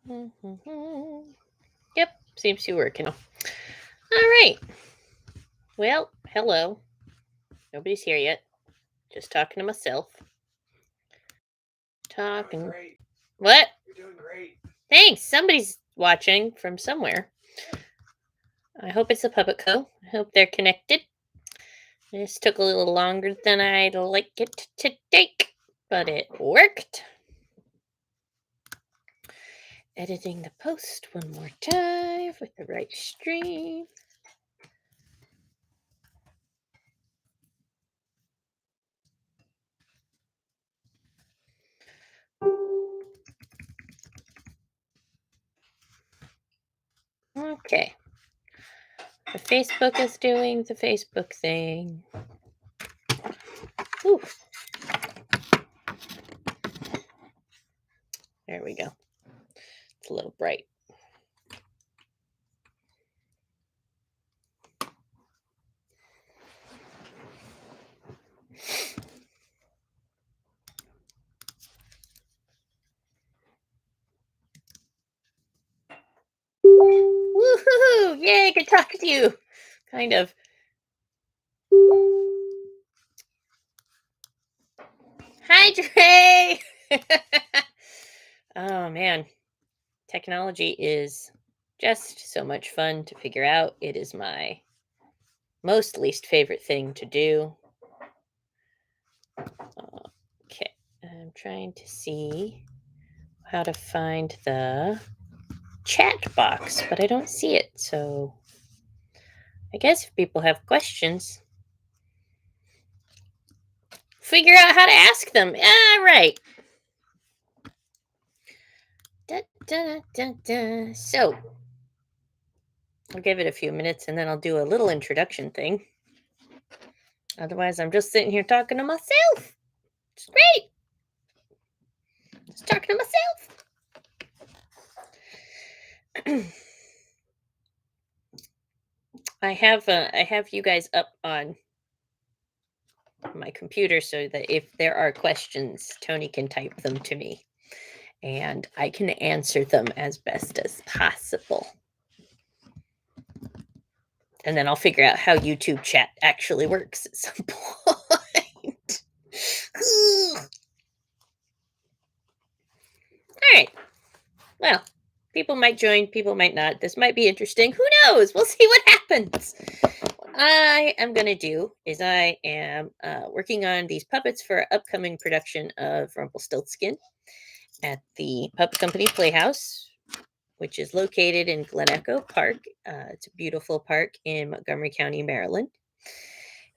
Yep, seems to be working. All right. Well, hello. Nobody's here yet. Just talking to myself. Talking. Great. What? You're doing great. Thanks. Somebody's watching from somewhere. I hope it's a Puppet Co. I hope they're connected. This took a little longer than I'd like it to take, but it worked. Editing the post one more time with the right stream. Okay. The Facebook is doing the Facebook thing. Ooh. There we go. It's a little bright. Woohoo! Yay, good talking to you. Kind of. Hi, Dre! Oh, man. Technology is just so much fun to figure out. It is my most least favorite thing to do. Okay, I'm trying to see how to find the chat box, but I don't see it. So I guess if people have questions, figure out how to ask them. Ah, right. Da, da, da, da. So I'll give it a few minutes and then I'll do a little introduction thing. Otherwise, I'm just sitting here talking to myself. It's great. Just talking to myself. I have you guys up on my computer so that if there are questions, Tony can type them to me and I can answer them as best as possible. And then I'll figure out how YouTube chat actually works at some point. All right. Well, people might join, people might not. This might be interesting. Who knows? We'll see what happens. What I am going to do is I am working on these puppets for an upcoming production of Rumpelstiltskin at the Puppet Company Playhouse, which is located in Glen Echo Park. It's a beautiful park in Montgomery County, Maryland.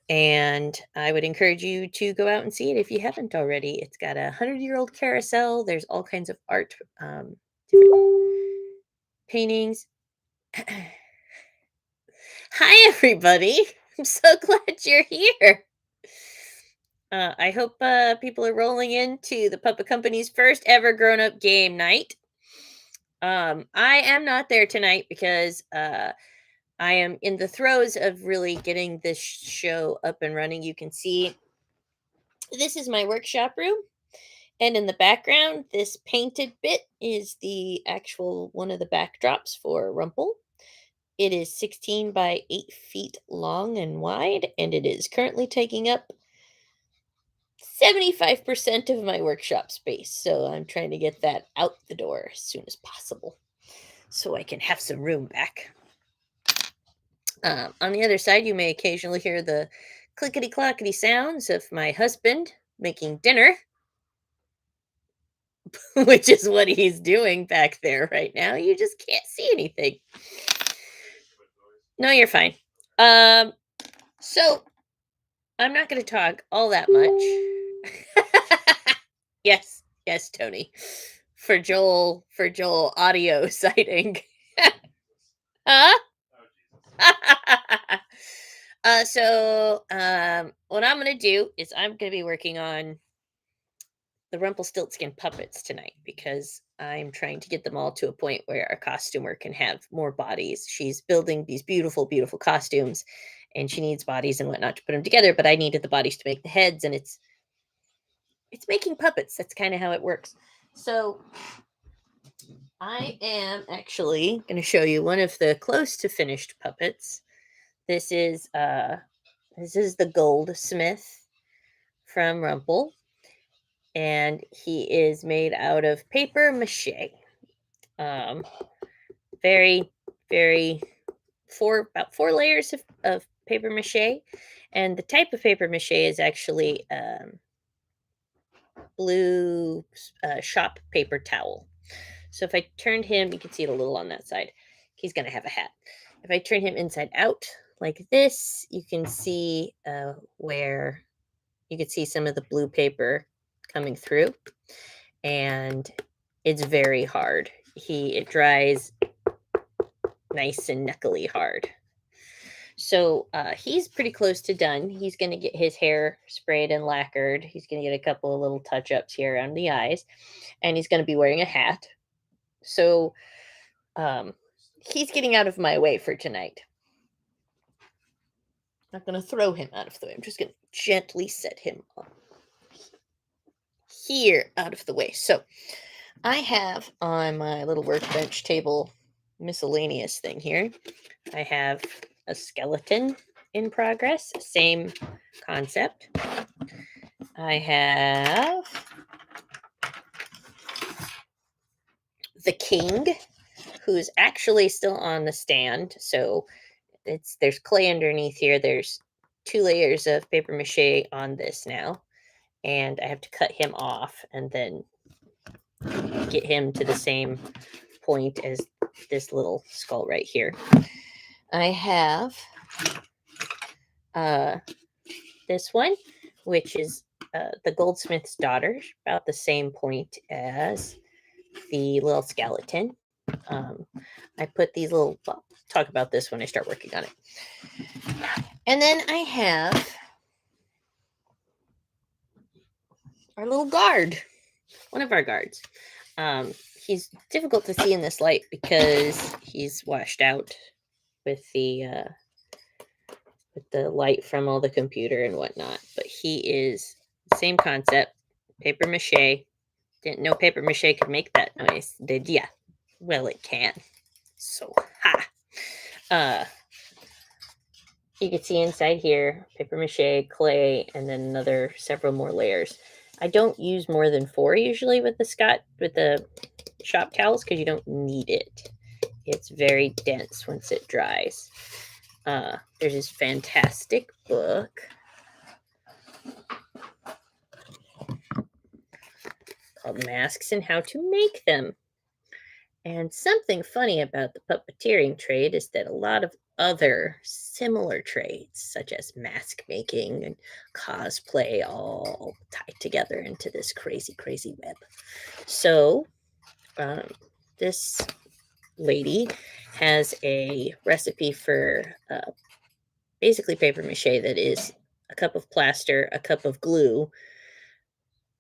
And I would encourage you to go out and see it if you haven't already. It's got a 100-year-old carousel. There's all kinds of art, different paintings. Hi, everybody. I'm so glad you're here. I hope people are rolling into the Puppet Company's first ever grown-up game night. I am not there tonight because I am in the throes of really getting this show up and running. You can see this is my workshop room. And in the background, this painted bit is the actual one of the backdrops for Rumple. It is 16 by 8 feet long and wide, and it is currently taking up 75% of my workshop space. So I'm trying to get that out the door as soon as possible so I can have some room back. On the other side, you may occasionally hear the clickety clockety sounds of my husband making dinner, which is what he's doing back there right now. You just can't see anything. No, you're fine. So I'm not going to talk all that much. Yes, Tony. For Joel audio sighting. Huh? What I'm going to do is I'm going to be working on the Rumpelstiltskin puppets tonight because I'm trying to get them all to a point where our costumer can have more bodies. She's building these beautiful, beautiful costumes and she needs bodies and whatnot to put them together, but I needed the bodies to make the heads, and it's making puppets. That's kind of how it works. So I am actually going to show you one of the close to finished puppets. This is the Goldsmith from Rumple, and he is made out of paper mache. Um, very, very about 4 layers of paper mache, and the type of paper mache is actually blue shop paper towel. So if I turned him, you can see it a little on that side. He's going to have a hat. If I turn him inside out like this, you can see where you can see some of the blue paper coming through, and it's very hard. It dries nice and knuckly hard. So he's pretty close to done. He's going to get his hair sprayed and lacquered. He's going to get a couple of little touch ups here around the eyes, and he's going to be wearing a hat. So he's getting out of my way for tonight. I'm not going to throw him out of the way. I'm just going to gently set him up here out of the way. So I have on my little workbench table miscellaneous thing here. I have a skeleton in progress, same concept. I have the king, who's actually still on the stand. So there's clay underneath here. There's 2 layers of paper mache on this now, and I have to cut him off and then get him to the same point as this little skull right here. I have this one, which is the goldsmith's daughter, about the same point as the little skeleton. I put these little, well, talk about this when I start working on it. And then I have our little guard, one of our guards. He's difficult to see in this light because he's washed out with the light from all the computer and whatnot. But he is the same concept, paper mache. Didn't know paper mache could make that noise. Did ya? Well, it can. So, ha! You can see inside here, paper mache, clay, and then several more layers. I don't use more than 4 usually with the shop towels because you don't need it. It's very dense once it dries. There's this fantastic book called Masks and How to Make Them. And something funny about the puppeteering trade is that a lot of other similar trades, such as mask making and cosplay, all tie together into this crazy, crazy web. So this lady has a recipe for basically paper mache that is a cup of plaster, a cup of glue,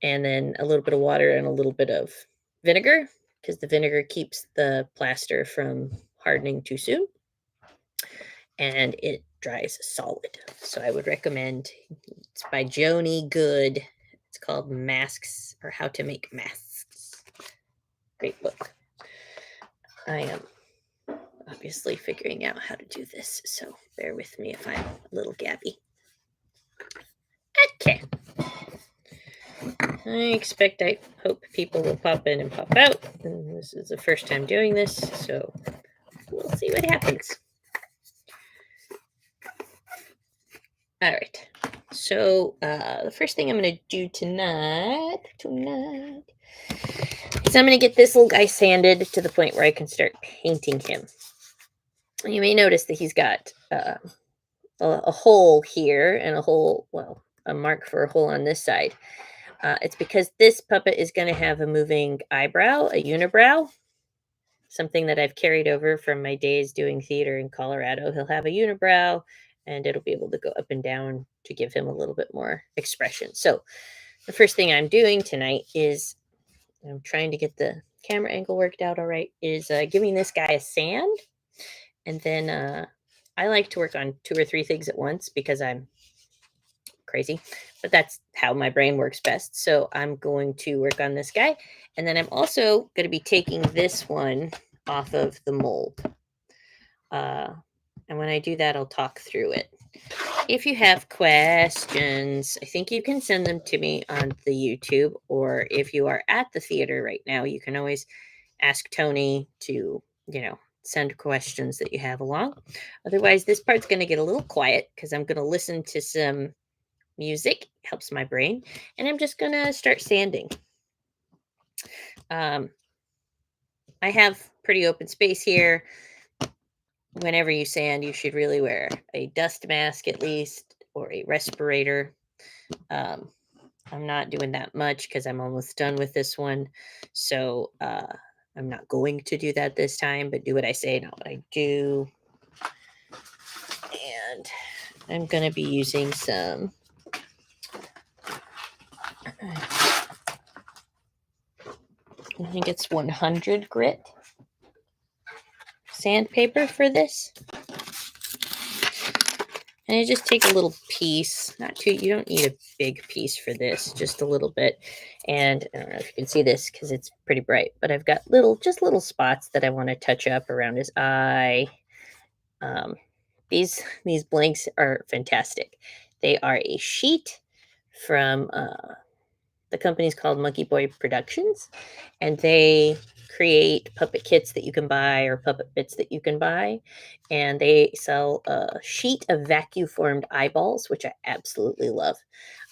and then a little bit of water and a little bit of vinegar, because the vinegar keeps the plaster from hardening too soon, and it dries solid. So I would recommend, it's by Joni Good. It's called Masks, or How to Make Masks. Great book. I am obviously figuring out how to do this, so bear with me if I'm a little gabby. Okay. I hope people will pop in and pop out. And this is the first time doing this, so we'll see what happens. All right. So the first thing I'm going to do tonight is I'm going to get this little guy sanded to the point where I can start painting him. You may notice that he's got a hole here and a mark for a hole on this side. It's because this puppet is going to have a moving eyebrow, a unibrow, something that I've carried over from my days doing theater in Colorado. He'll have a unibrow, and it'll be able to go up and down to give him a little bit more expression. So the first thing I'm doing tonight is, I'm trying to get the camera angle worked out all right, is giving this guy a sand. And then I like to work on 2 or 3 things at once because I'm crazy, but that's how my brain works best. So I'm going to work on this guy. And then I'm also going to be taking this one off of the mold. And when I do that, I'll talk through it. If you have questions, I think you can send them to me on the YouTube, or if you are at the theater right now, you can always ask Tony to, send questions that you have along. Otherwise, this part's going to get a little quiet because I'm going to listen to some music, helps my brain, and I'm just going to start sanding. I have pretty open space here. Whenever you sand, you should really wear a dust mask at least, or a respirator. I'm not doing that much because I'm almost done with this one. So I'm not going to do that this time, but do what I say, not what I do. And I'm going to be using some I think it's 100 grit sandpaper for this. And I just take a little piece, not too, you don't need a big piece for this, just a little bit. And I don't know if you can see this because it's pretty bright, but I've got just little spots that I want to touch up around his eye. These blanks are fantastic. They are a sheet from the company's called Monkey Boy Productions, and they create puppet kits that you can buy or puppet bits that you can buy, and they sell a sheet of vacuum formed eyeballs, which I absolutely love.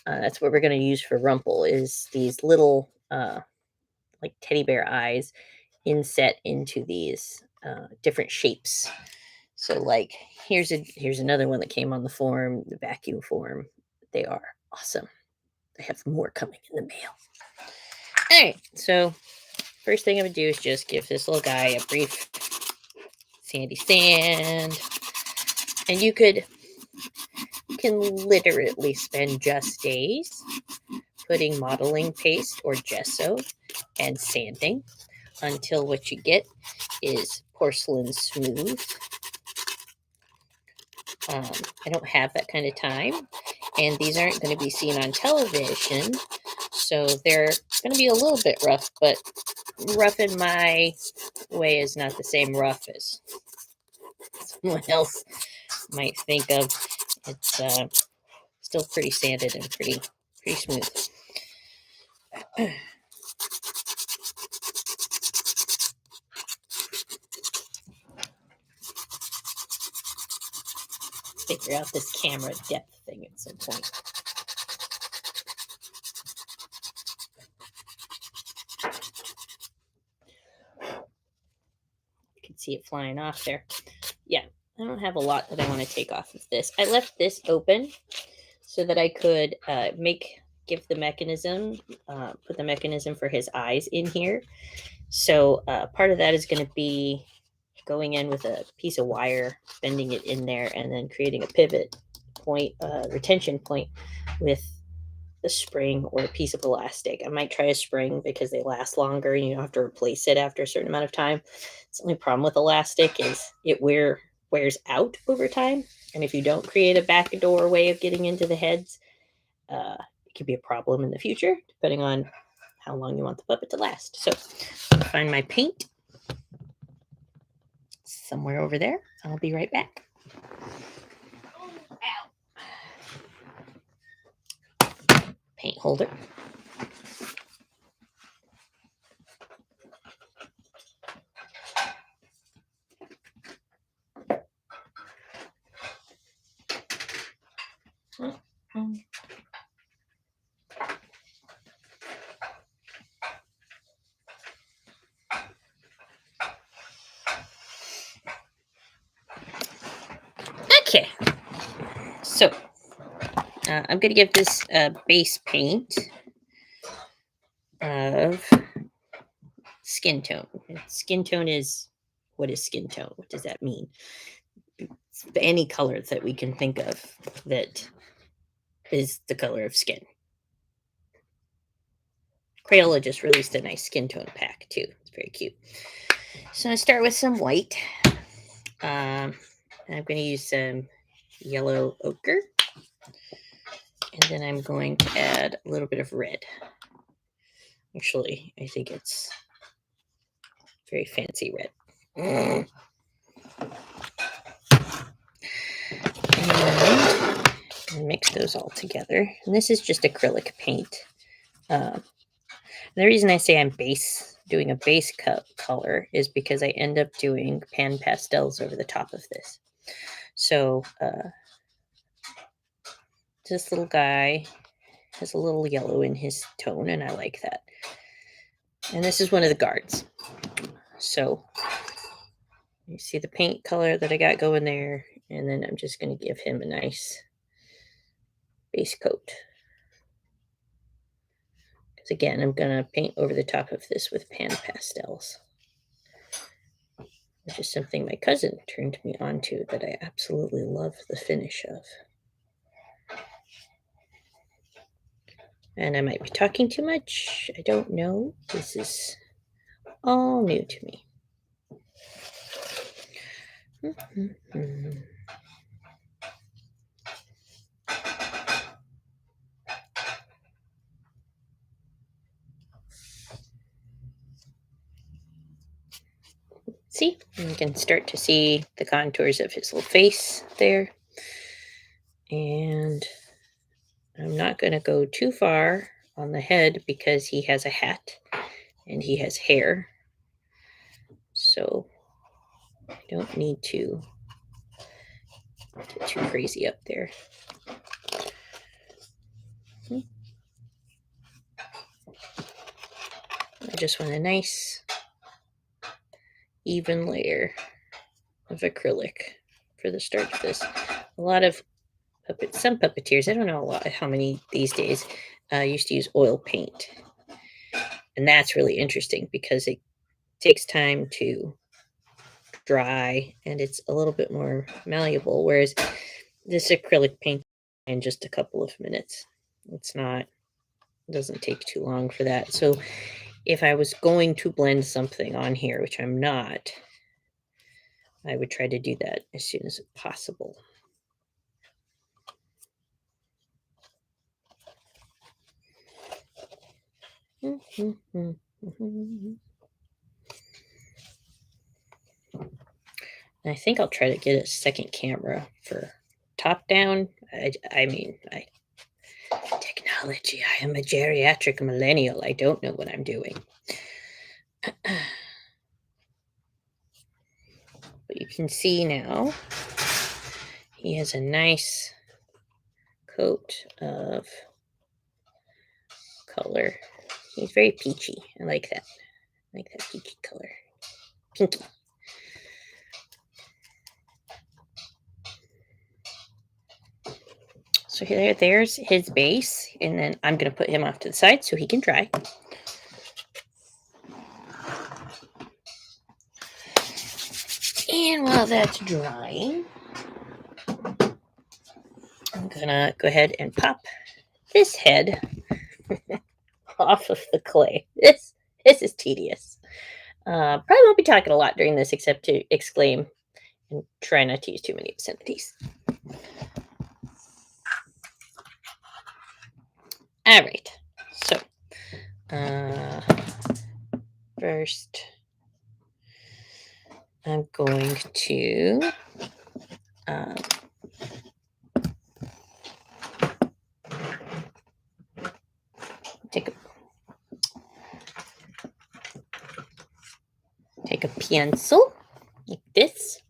That's what we're going to use for Rumple, is these little like teddy bear eyes inset into these different shapes. So like here's another one that came on the form, the vacuum form. They are awesome. I have more coming in the mail. All right, so first thing I would do is just give this little guy a brief sandy sand. And you can literally spend just days putting modeling paste or gesso and sanding until what you get is porcelain smooth. I don't have that kind of time, and these aren't going to be seen on television, so they're going to be a little bit rough, but rough in my way is not the same rough as someone else might think of. It's still pretty sanded and pretty smooth. Figure out this camera depth thing at some point. You can see it flying off there. Yeah, I don't have a lot that I want to take off of this. I left this open so that I could give the mechanism, put the mechanism for his eyes in here. So part of that is going to be going in with a piece of wire, bending it in there, and then creating a pivot point, retention point with a spring or a piece of elastic. I might try a spring because they last longer and you don't have to replace it after a certain amount of time. The only problem with elastic is it wears out over time. And if you don't create a backdoor way of getting into the heads, it could be a problem in the future, depending on how long you want the puppet to last. So I'll find my paint somewhere over there. I'll be right back. Paint holder. Okay, so I'm going to give this base paint of skin tone. Skin tone is, what is skin tone? What does that mean? It's any color that we can think of that is the color of skin. Crayola just released a nice skin tone pack too. It's very cute. So I start with some white. I'm going to use some yellow ochre. And then I'm going to add a little bit of red. Actually, I think it's very fancy red. And mix those all together. And this is just acrylic paint. The reason I say I'm doing a base color is because I end up doing pan pastels over the top of this. So this little guy has a little yellow in his tone, and I like that. And this is one of the guards. So you see the paint color that I got going there, and then I'm just going to give him a nice base coat. Because again, I'm going to paint over the top of this with pan pastels, which is something my cousin turned me on to that I absolutely love the finish of. And I might be talking too much. I don't know. This is all new to me. See, you can start to see the contours of his little face there. And I'm not going to go too far on the head because he has a hat and he has hair. So I don't need to get too crazy up there. I just want a nice even layer of acrylic for the start of this. A lot of some puppeteers, I don't know how many these days, used to use oil paint. And that's really interesting because it takes time to dry and it's a little bit more malleable, whereas this acrylic paint in just a couple of minutes. It doesn't take too long for that. So if I was going to blend something on here, which I'm not, I would try to do that as soon as possible. I think I'll try to get a second camera for top down. I mean, technology. I am a geriatric millennial. I don't know what I'm doing. But you can see now he has a nice coat of color. He's very peachy. I like that. I like that peachy color. Pinky. So there's his base, and then I'm going to put him off to the side so he can dry. And while that's drying, I'm going to go ahead and pop this head off of the clay. This is tedious. Probably won't be talking a lot during this except to exclaim and try not to use too many obscenities. All right. So, first, I'm going to take a pencil like this.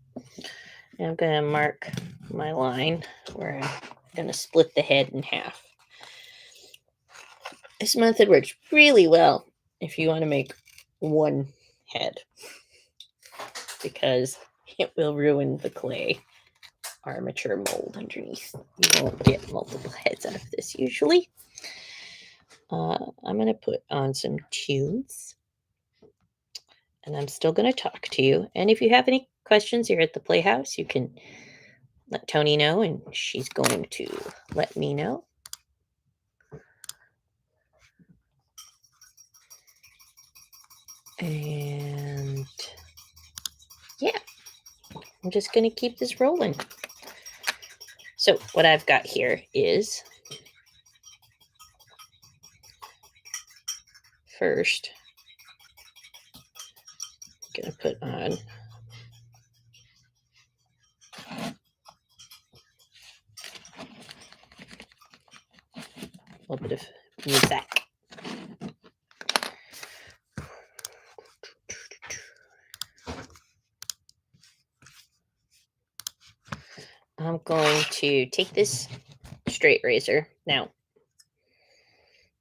And I'm going to mark my line where I'm going to split the head in half. This method works really well if you want to make one head because it will ruin the clay armature mold underneath. You won't get multiple heads out of this usually. I'm going to put on some tunes and I'm still going to talk to you. And if you have any questions here at the Playhouse, you can let Tony know and she's going to let me know. And yeah, I'm just going to keep this rolling. So what I've got here is first, I'm going to put on a little bit of music. I'm going to take this straight razor. Now,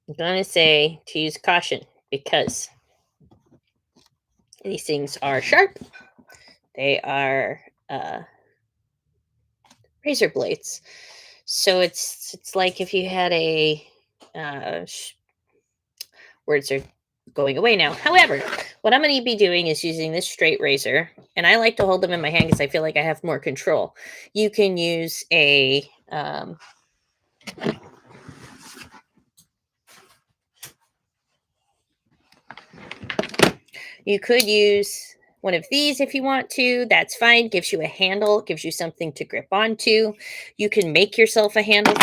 I'm going to say to use caution because these things are sharp. They are razor blades. So it's like if you had a words are going away now. However, what I'm going to be doing is using this straight razor, and I like to hold them in my hand because I feel like I have more control. You can use a you could use one of these if you want to. That's fine. Gives you a handle, gives you something to grip onto. You can make yourself a handle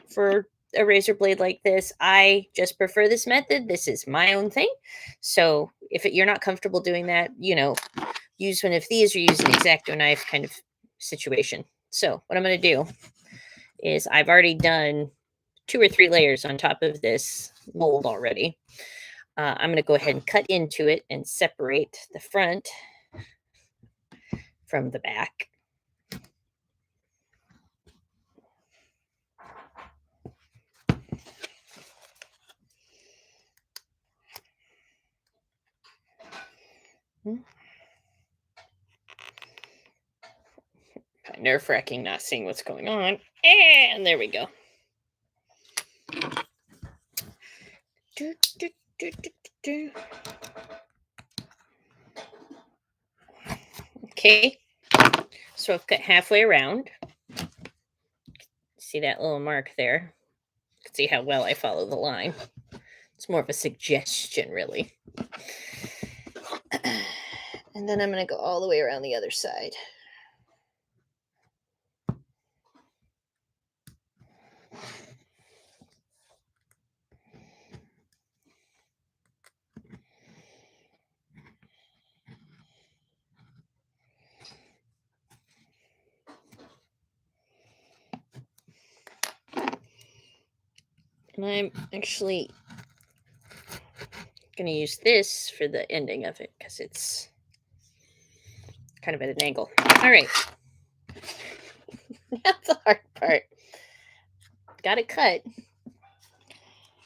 for a razor blade like this. I just prefer this method. This is my own thing. So if you're not comfortable doing that, use one of these or use an X-Acto knife kind of situation. So what I'm going to do is I've already done 2 or 3 layers on top of this mold already. I'm going to go ahead and cut into it and separate the front from the back. Nerve-wracking not seeing what's going on. And there we go. Okay, so I've cut halfway around. See that little mark there? You can see how well I follow the line. It's more of a suggestion, really. And then I'm going to go all the way around the other side. And I'm actually going to use this for the ending of it because it's kind of at an angle. All right. That's the hard part. Got it cut.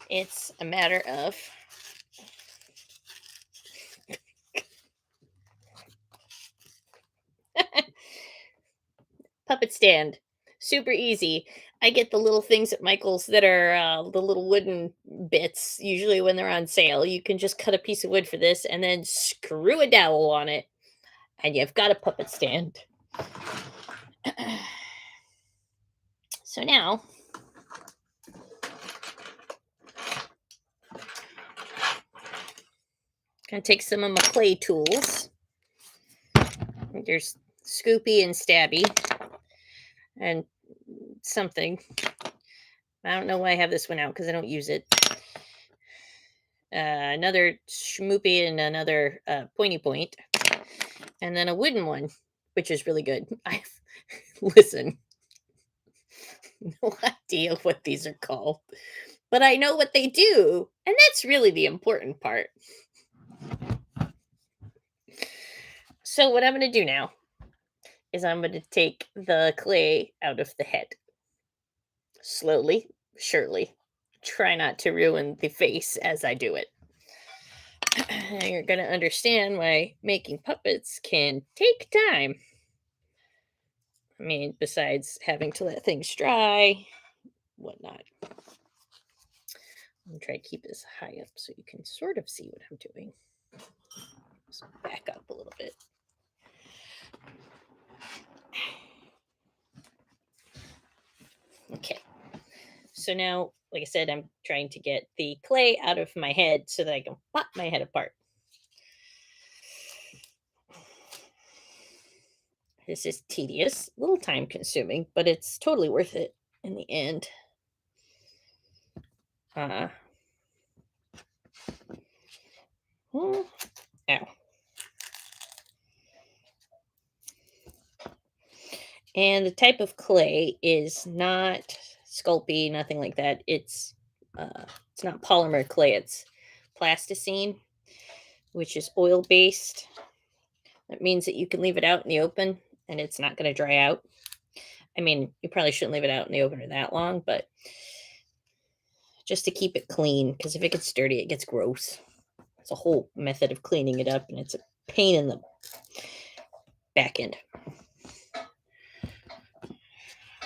It's a matter of puppet stand. Super easy. I get the little things at Michael's that are the little wooden bits, usually when they're on sale. You can just cut a piece of wood for this and then screw a dowel on it, and you've got a puppet stand. So now, I'm going to take some of my clay tools. There's Scoopy and Stabby and something. I don't know why I have this one out because I don't use it. Another Schmoopy and another pointy point. And then a wooden one, which is really good. Listen, no idea what these are called, but I know what they do. And that's really the important part. So what I'm going to do now is I'm going to take the clay out of the head. Slowly, surely. Try not to ruin the face as I do it. You're going to understand why making puppets can take time. I mean, besides having to let things dry, whatnot. I'm going to try to keep this high up so you can sort of see what I'm doing. So back up a little bit. Okay. So now, like I said, I'm trying to get the clay out of my head so that I can pop my head apart. This is tedious, a little time consuming, but it's totally worth it in the end. Ow. And the type of clay is not Sculpey, nothing like that. It's not polymer clay, it's plasticine, which is oil based. That means that you can leave it out in the open and it's not going to dry out. I mean, you probably shouldn't leave it out in the open for that long, but just to keep it clean, because if it gets dirty, it gets gross. It's a whole method of cleaning it up, and it's a pain in the back end.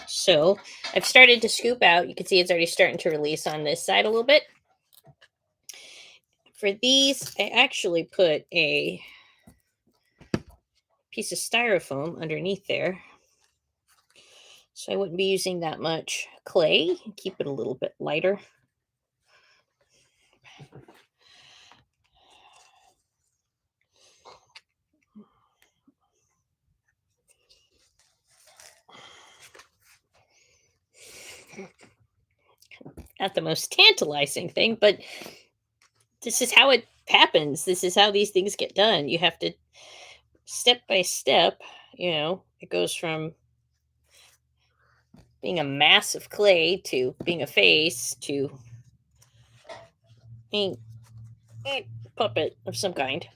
So I've started to scoop out. You can see it's already starting to release on this side a little bit. For these, I actually put a piece of styrofoam underneath there. So I wouldn't be using that much clay. Keep it a little bit lighter. Not the most tantalizing thing, but this is how it happens. This is how these things get done. You have to step by step, it goes from being a mass of clay to being a face to being a puppet of some kind.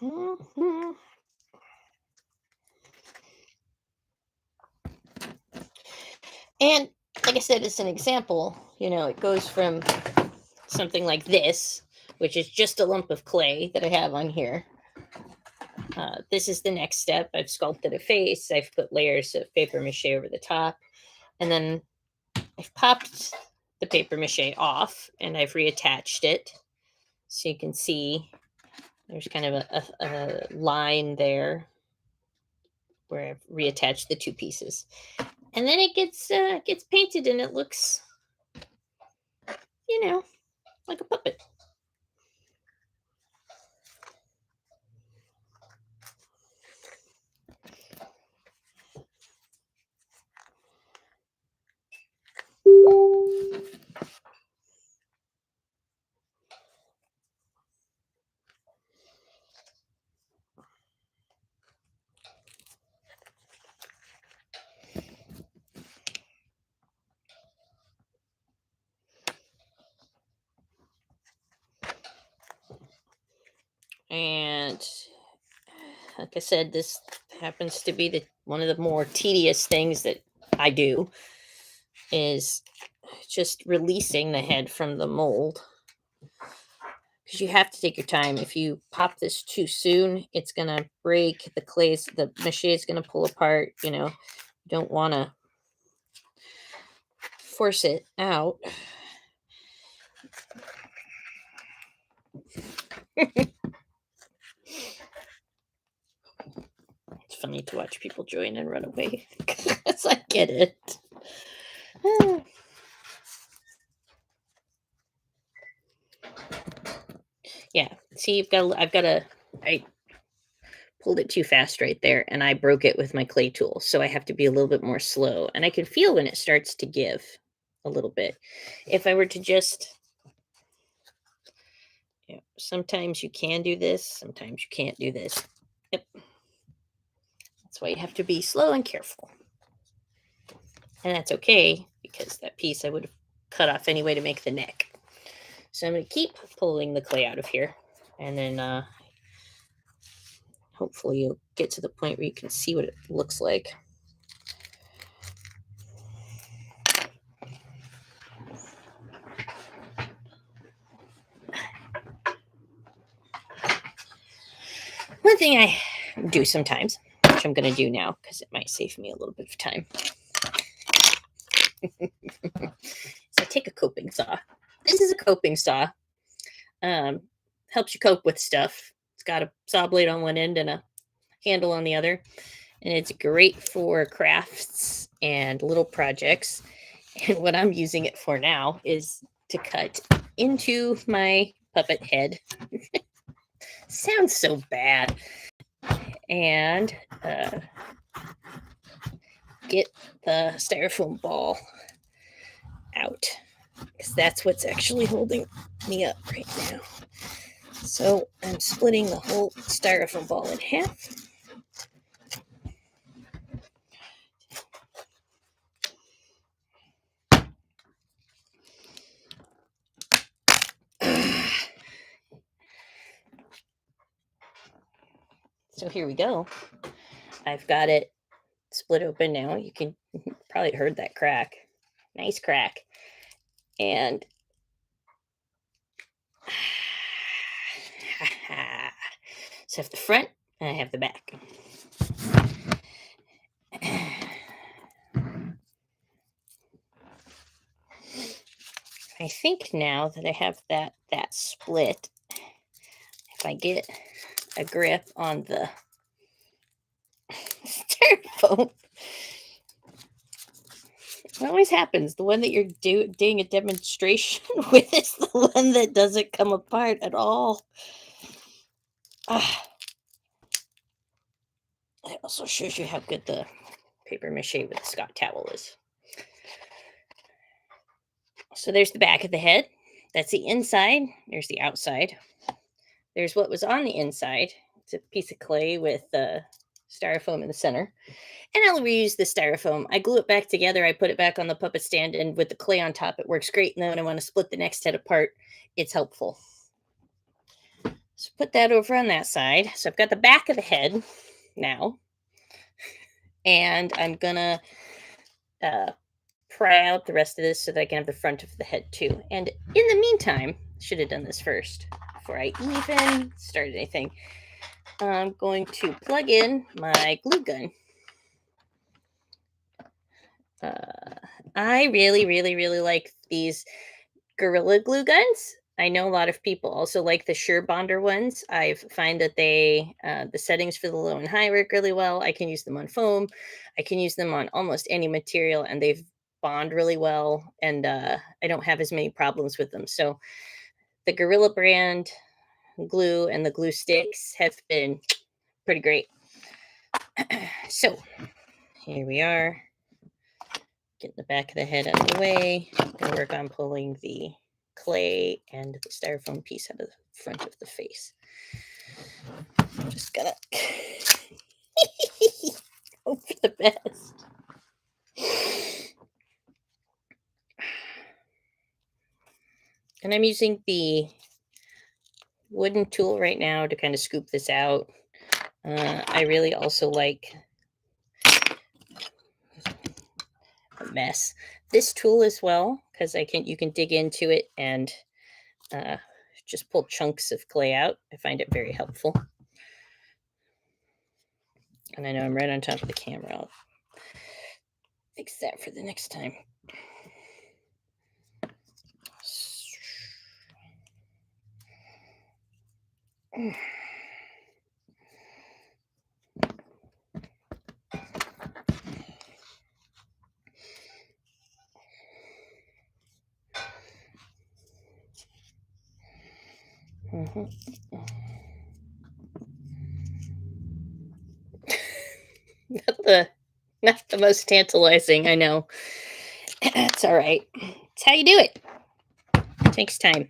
Mm-hmm. And like I said, it's an example. It goes from something like this, which is just a lump of clay that I have on here. This is the next step. I've sculpted a face. I've put layers of paper mache over the top. And then I've popped the paper mache off and I've reattached it. So you can see there's kind of a line there where I've reattached the two pieces. And then it gets painted and it looks, like a puppet. And like I said, this happens to be one of the more tedious things that I do is just releasing the head from the mold, because you have to take your time. If you pop this too soon, it's gonna break the clays. The mache is gonna pull apart. You don't want to force it out. It's funny to watch people join and run away because I get it. Yeah. See, I pulled it too fast right there and I broke it with my clay tool. So I have to be a little bit more slow. And I can feel when it starts to give a little bit. If I were to just, sometimes you can do this, sometimes you can't do this. Yep. That's why you have to be slow and careful. And that's okay, because that piece I would have cut off anyway to make the neck. So I'm going to keep pulling the clay out of here. And then hopefully you'll get to the point where you can see what it looks like. One thing I do sometimes, which I'm going to do now because it might save me a little bit of time, is I take a coping saw. This is a coping saw. Helps you cope with stuff. It's got a saw blade on one end and a handle on the other. And it's great for crafts and little projects. And what I'm using it for now is to cut into my puppet head. Sounds so bad. And get the styrofoam ball out, because that's what's actually holding me up right now. So I'm splitting the whole styrofoam ball in half. So here we go. I've got it split open now. You can probably heard that crack. Nice crack. And so I have the front and I have the back. I think now that I have that split, if I get a grip on the styrofoam, it always happens. The one that you're doing a demonstration with is the one that doesn't come apart at all. It also shows you how good the paper mache with the Scott towel is. So there's the back of the head. That's the inside. There's the outside. There's what was on the inside. It's a piece of clay with styrofoam in the center. And I'll reuse the styrofoam. I glue it back together. I put it back on the puppet stand, and with the clay on top, it works great. And then when I want to split the next head apart, it's helpful. So put that over on that side. So I've got the back of the head now. And I'm going to pry out the rest of this so that I can have the front of the head too. And in the meantime, should have done this first before I even started anything. I'm going to plug in my glue gun. I really, really, really like these Gorilla glue guns. I know a lot of people also like the Sure Bonder ones. I find that they, the settings for the low and high work really well. I can use them on foam. I can use them on almost any material, and they've bond really well. And I don't have as many problems with them. So the Gorilla brand glue and the glue sticks have been pretty great. So here we are. Get the back of the head out of the way. I'm going to work on pulling the clay and the styrofoam piece out of the front of the face. Just gotta hope for the best. And I'm using the wooden tool right now to kind of scoop this out. I really also like a mess this tool as well, because you can dig into it and just pull chunks of clay out. I find it very helpful. And I know I'm right on top of the camera. I'll fix that for the next time. Mm-hmm. Not the most tantalizing, I know. It's all right. It's how you do it. It takes time.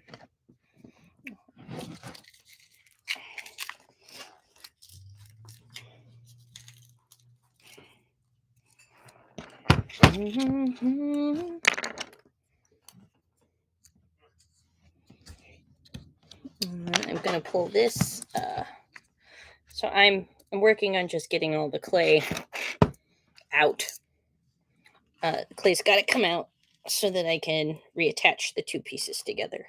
Mm-hmm. I'm gonna pull this. So I'm working on just getting all the clay out. The clay's got to come out so that I can reattach the two pieces together.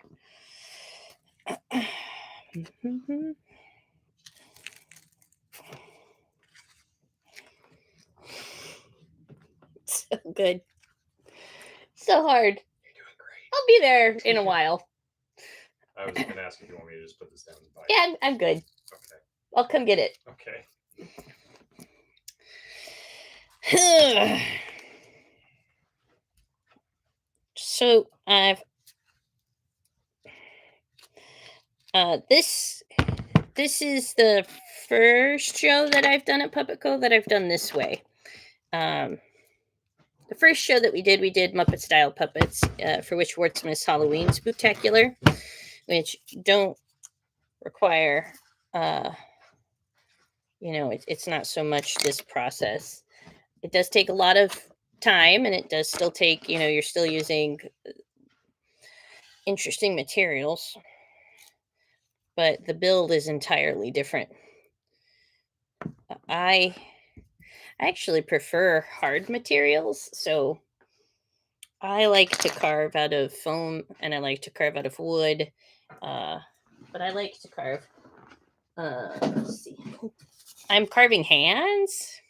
So good. So hard. You're doing great. I'll be there in a while. I was going to ask if you want me to just put this down and buy it. Yeah, I'm good. Okay. I'll come get it. Okay. So I've this is the first show that I've done at Puppet Co that I've done this way. Um, the first show that we did Muppet style puppets, for which Wartsmith's Halloween Spooktacular, which don't require, uh, it's not so much this process. It does take a lot of time, and it does still take, you're still using interesting materials, but the build is entirely different. I actually prefer hard materials, so I like to carve out of foam and I like to carve out of wood. Uh, but I like to carve. Let's see. I'm carving hands,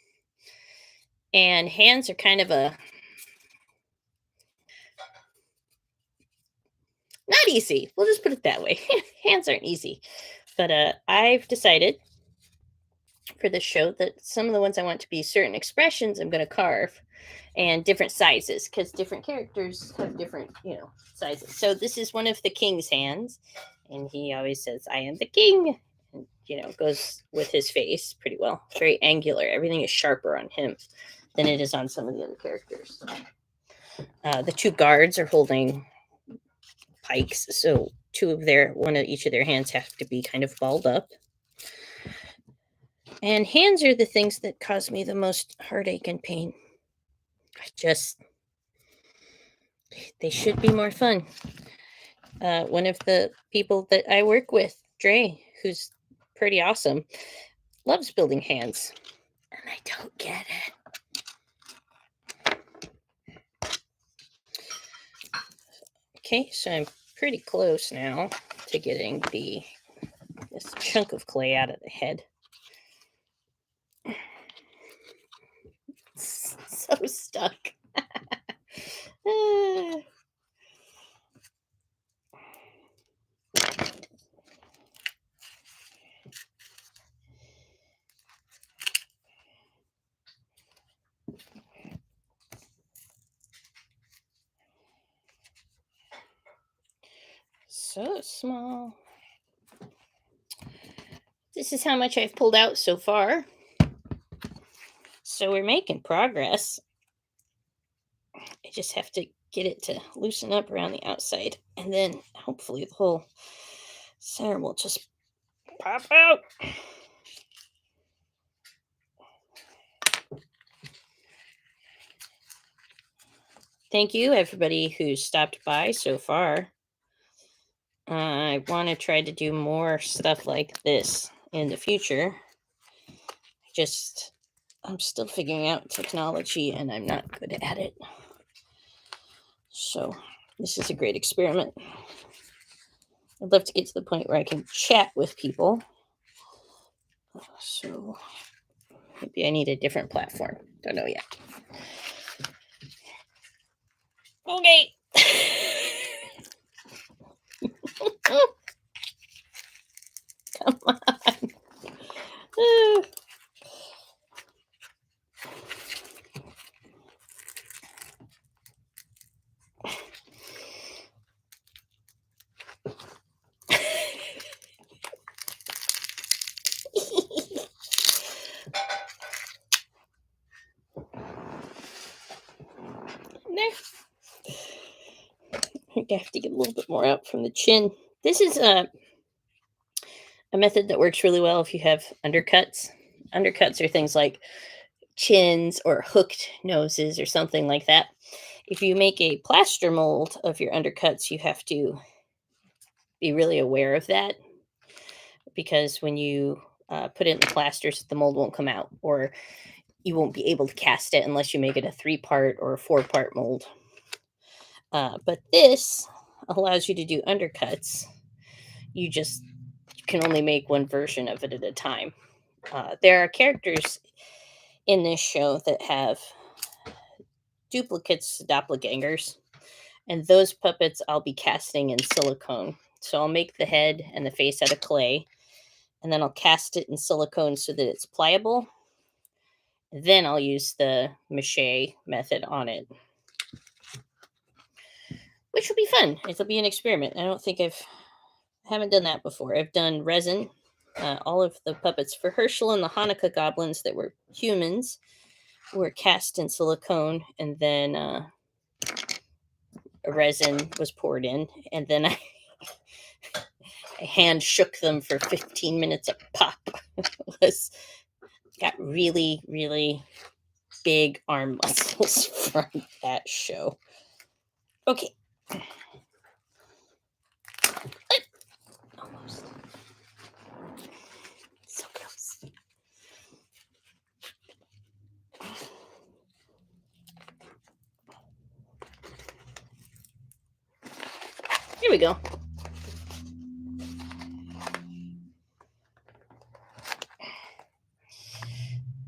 and hands are kind of a not easy. We'll just put it that way. Hands aren't easy, but I've decided for this show that some of the ones I want to be certain expressions I'm going to carve and different sizes because different characters have different, sizes. So this is one of the king's hands, and he always says, "I am the king." And, goes with his face pretty well. Very angular. Everything is sharper on him than it is on some of the other characters. The two guards are holding pikes, so one of each of their hands have to be kind of balled up. And hands are the things that cause me the most heartache and pain. They should be more fun. One of the people that I work with, Dre, who's pretty awesome, loves building hands. And I don't get it. Okay, so I'm pretty close now to getting this chunk of clay out of the head. So stuck. So small. This is how much I've pulled out so far. So we're making progress. I just have to get it to loosen up around the outside, and then hopefully the whole center will just pop out. Thank you, everybody who stopped by so far. I want to try to do more stuff like this in the future. I'm still figuring out technology, and I'm not good at it. So this is a great experiment. I'd love to get to the point where I can chat with people. So maybe I need a different platform. Don't know yet. Okay. Come on. I have to get a little bit more out from the chin. This is a method that works really well if you have undercuts. Undercuts are things like chins or hooked noses or something like that. If you make a plaster mold of your undercuts, you have to be really aware of that because when you put it in the plasters, the mold won't come out, or you won't be able to cast it unless you make it a 3-part or a 4-part mold. But this allows you to do undercuts. You can only make one version of it at a time. There are characters in this show that have duplicates, doppelgangers, and those puppets I'll be casting in silicone. So I'll make the head and the face out of clay, and then I'll cast it in silicone so that it's pliable. Then I'll use the mache method on it, which will be fun. It'll be an experiment. I don't think haven't done that before. I've done resin, all of the puppets for Herschel and the Hanukkah goblins that were humans were cast in silicone, and then a resin was poured in, and then I hand shook them for 15 minutes a pop. was Got really, really big arm muscles from that show. Okay. Almost. So close. Here we go.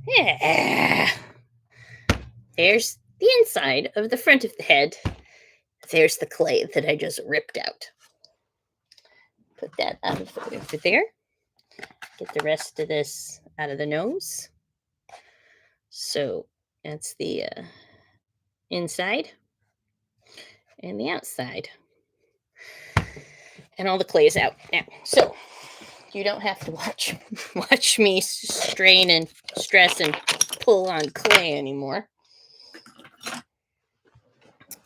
Yeah. There's the inside of the front of the head. There's the clay that I just ripped out. Put that out of over there. Get the rest of this out of the nose. So that's the inside and the outside. And all the clay is out now. So you don't have to watch me strain and stress and pull on clay anymore.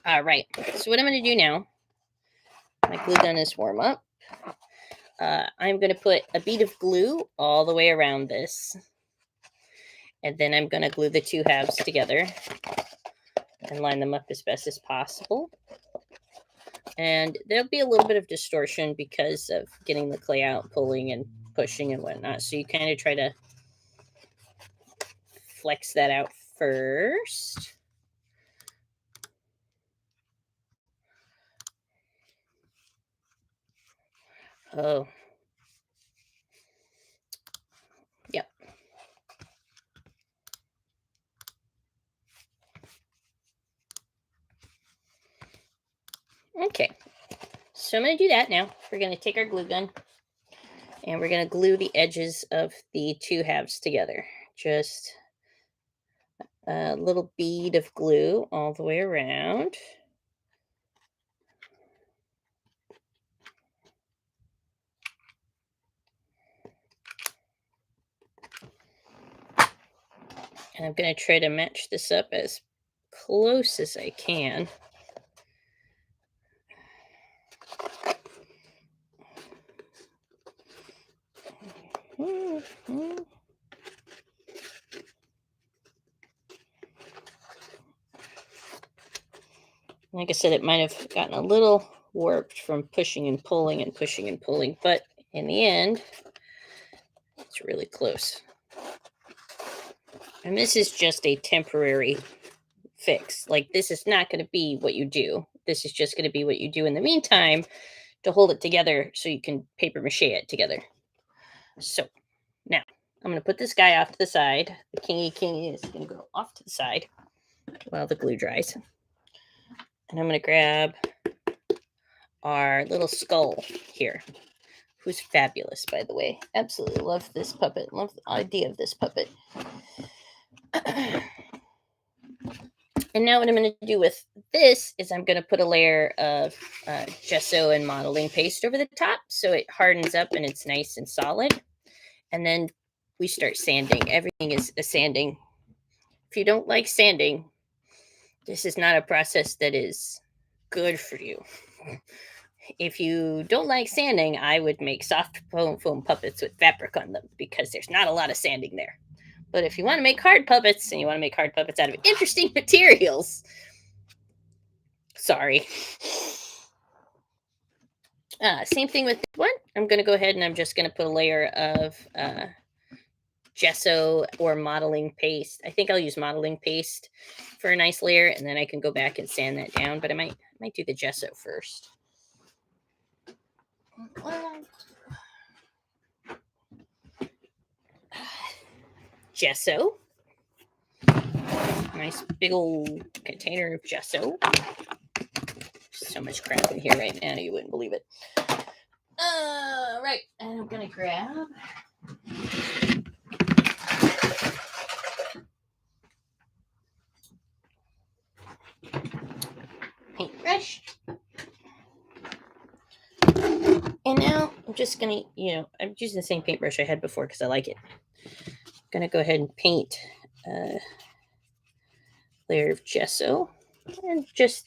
All right. So what I'm going to do now, my glue gun is warm up. I'm going to put a bead of glue all the way around this. And then I'm going to glue the two halves together and line them up as best as possible. And there'll be a little bit of distortion because of getting the clay out, pulling and pushing and whatnot. So you kind of try to flex that out first. Oh. Yep. Okay. So I'm going to do that now. We're going to take our glue gun and we're going to glue the edges of the two halves together. Just a little bead of glue all the way around. And I'm going to try to match this up as close as I can. Like I said, it might have gotten a little warped from pushing and pulling and pushing and pulling, but in the end, it's really close. And this is just a temporary fix. Like, this is not going to be what you do. This is just going to be what you do in the meantime to hold it together so you can paper mache it together. So now I'm going to put this guy off to the side. The kingy is going to go off to the side while the glue dries. And I'm going to grab our little skull here, who's fabulous, by the way. Absolutely love this puppet. Love the idea of this puppet. And now what I'm going to do with this is I'm going to put a layer of gesso and modeling paste over the top so it hardens up and it's nice and solid. And then we start sanding. Everything is a sanding. If you don't like sanding, this is not a process that is good for you. If you don't like sanding, I would make soft foam puppets with fabric on them because there's not a lot of sanding there. But if you want to make hard puppets and you want to make hard puppets out of interesting materials, sorry. Same thing with this one. I'm going to go ahead and I'm just going to put a layer of gesso or modeling paste. I think I'll use modeling paste for a nice layer, and then I can go back and sand that down. But I might do the gesso first. Gesso. Nice big old container of gesso. So much crap in here right now, you wouldn't believe it. Right, and I'm gonna grab Paintbrush. And now I'm just going to, I'm using the same paintbrush I had before because I like it. I'm going to go ahead and paint a layer of gesso. And just,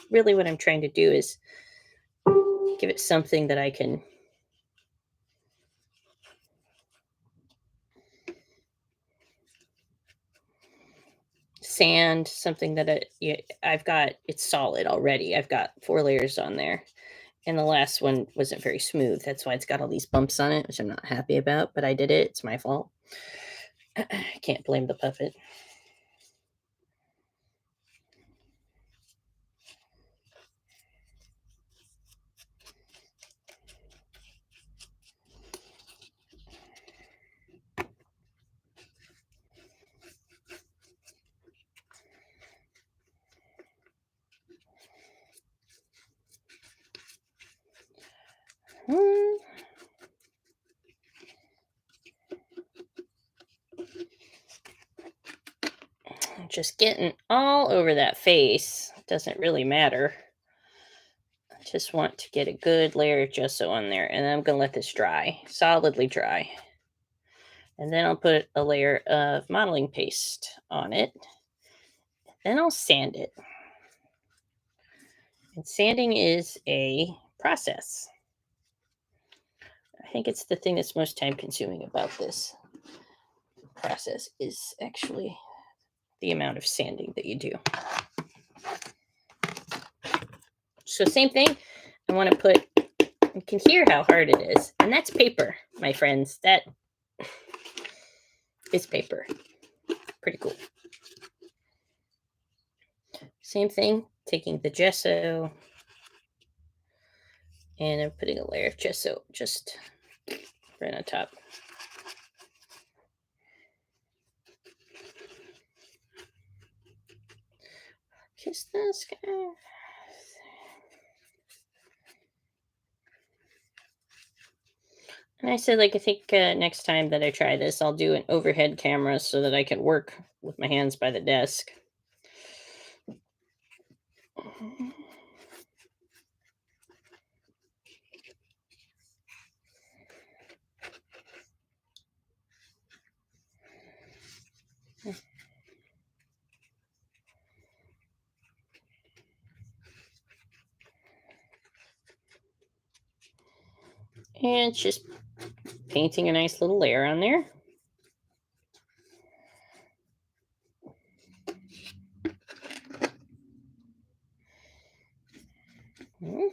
really what I'm trying to do is give it something that I can sand, something that I've got, it's solid already. I've got 4 layers on there. And the last one wasn't very smooth. That's why it's got all these bumps on it, which I'm not happy about, but I did it. It's my fault. I can't blame the puppet. Just getting all over that face. Doesn't really matter. I just want to get a good layer of gesso on there. And then I'm going to let this dry, solidly dry. And then I'll put a layer of modeling paste on it. Then I'll sand it. And sanding is a process. I think it's the thing that's most time consuming about this process is actually the amount of sanding that you do. So same thing, I want to put, you can hear how hard it is. And that's paper, my friends. That is paper. Pretty cool. Same thing, taking the gesso and I'm putting a layer of gesso just right on top. Kiss this guy. And I said, I think next time that I try this, I'll do an overhead camera so that I can work with my hands by the desk. And just painting a nice little layer on there. Mm-hmm.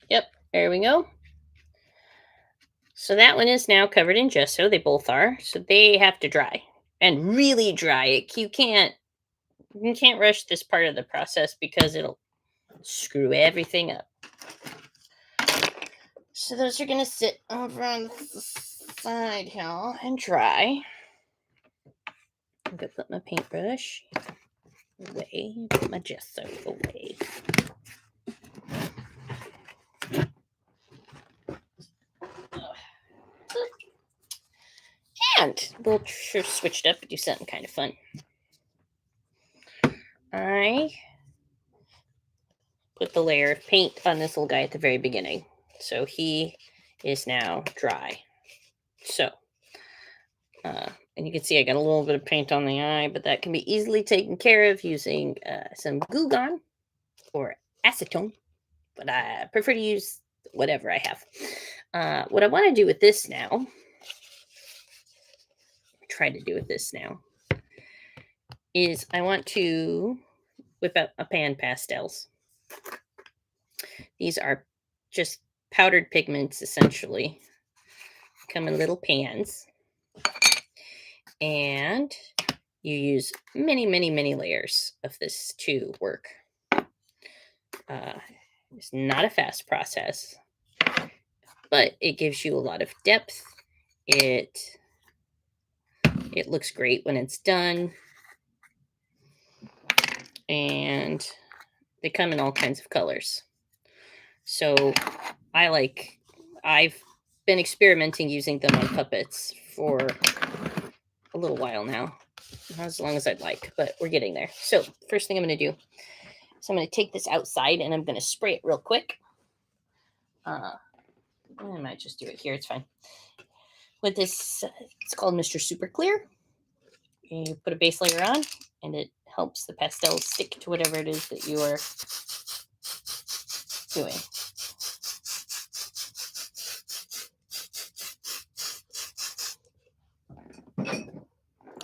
Yep, there we go. So that one is now covered in gesso. They both are. So they have to dry and really dry. You can't rush this part of the process because it'll screw everything up. So those are going to sit over on the side here and dry. I'm going to put my paintbrush away, put my gesso away. And we'll switch it up and do something kind of fun. I put the layer of paint on this little guy at the very beginning. So he is now dry. So, and you can see I got a little bit of paint on the eye, but that can be easily taken care of using some Glue Gun or acetone. But I prefer to use whatever I have. What I want to do with this now, is I want to whip out a pan pastels. These are just powdered pigments, essentially. Come in little pans. And you use many, many, many layers of this to work. It's not a fast process, but it gives you a lot of depth. It looks great when it's done, and they come in all kinds of colors. So I've been experimenting using them on puppets for a little while now. Not as long as I'd like, but we're getting there. So first thing I'm going to do is I'm going to take this outside and I'm going to spray it real quick. I might just do it here. It's fine. With this, it's called Mr. Super Clear. You put a base layer on, and it helps the pastels stick to whatever it is that you are doing.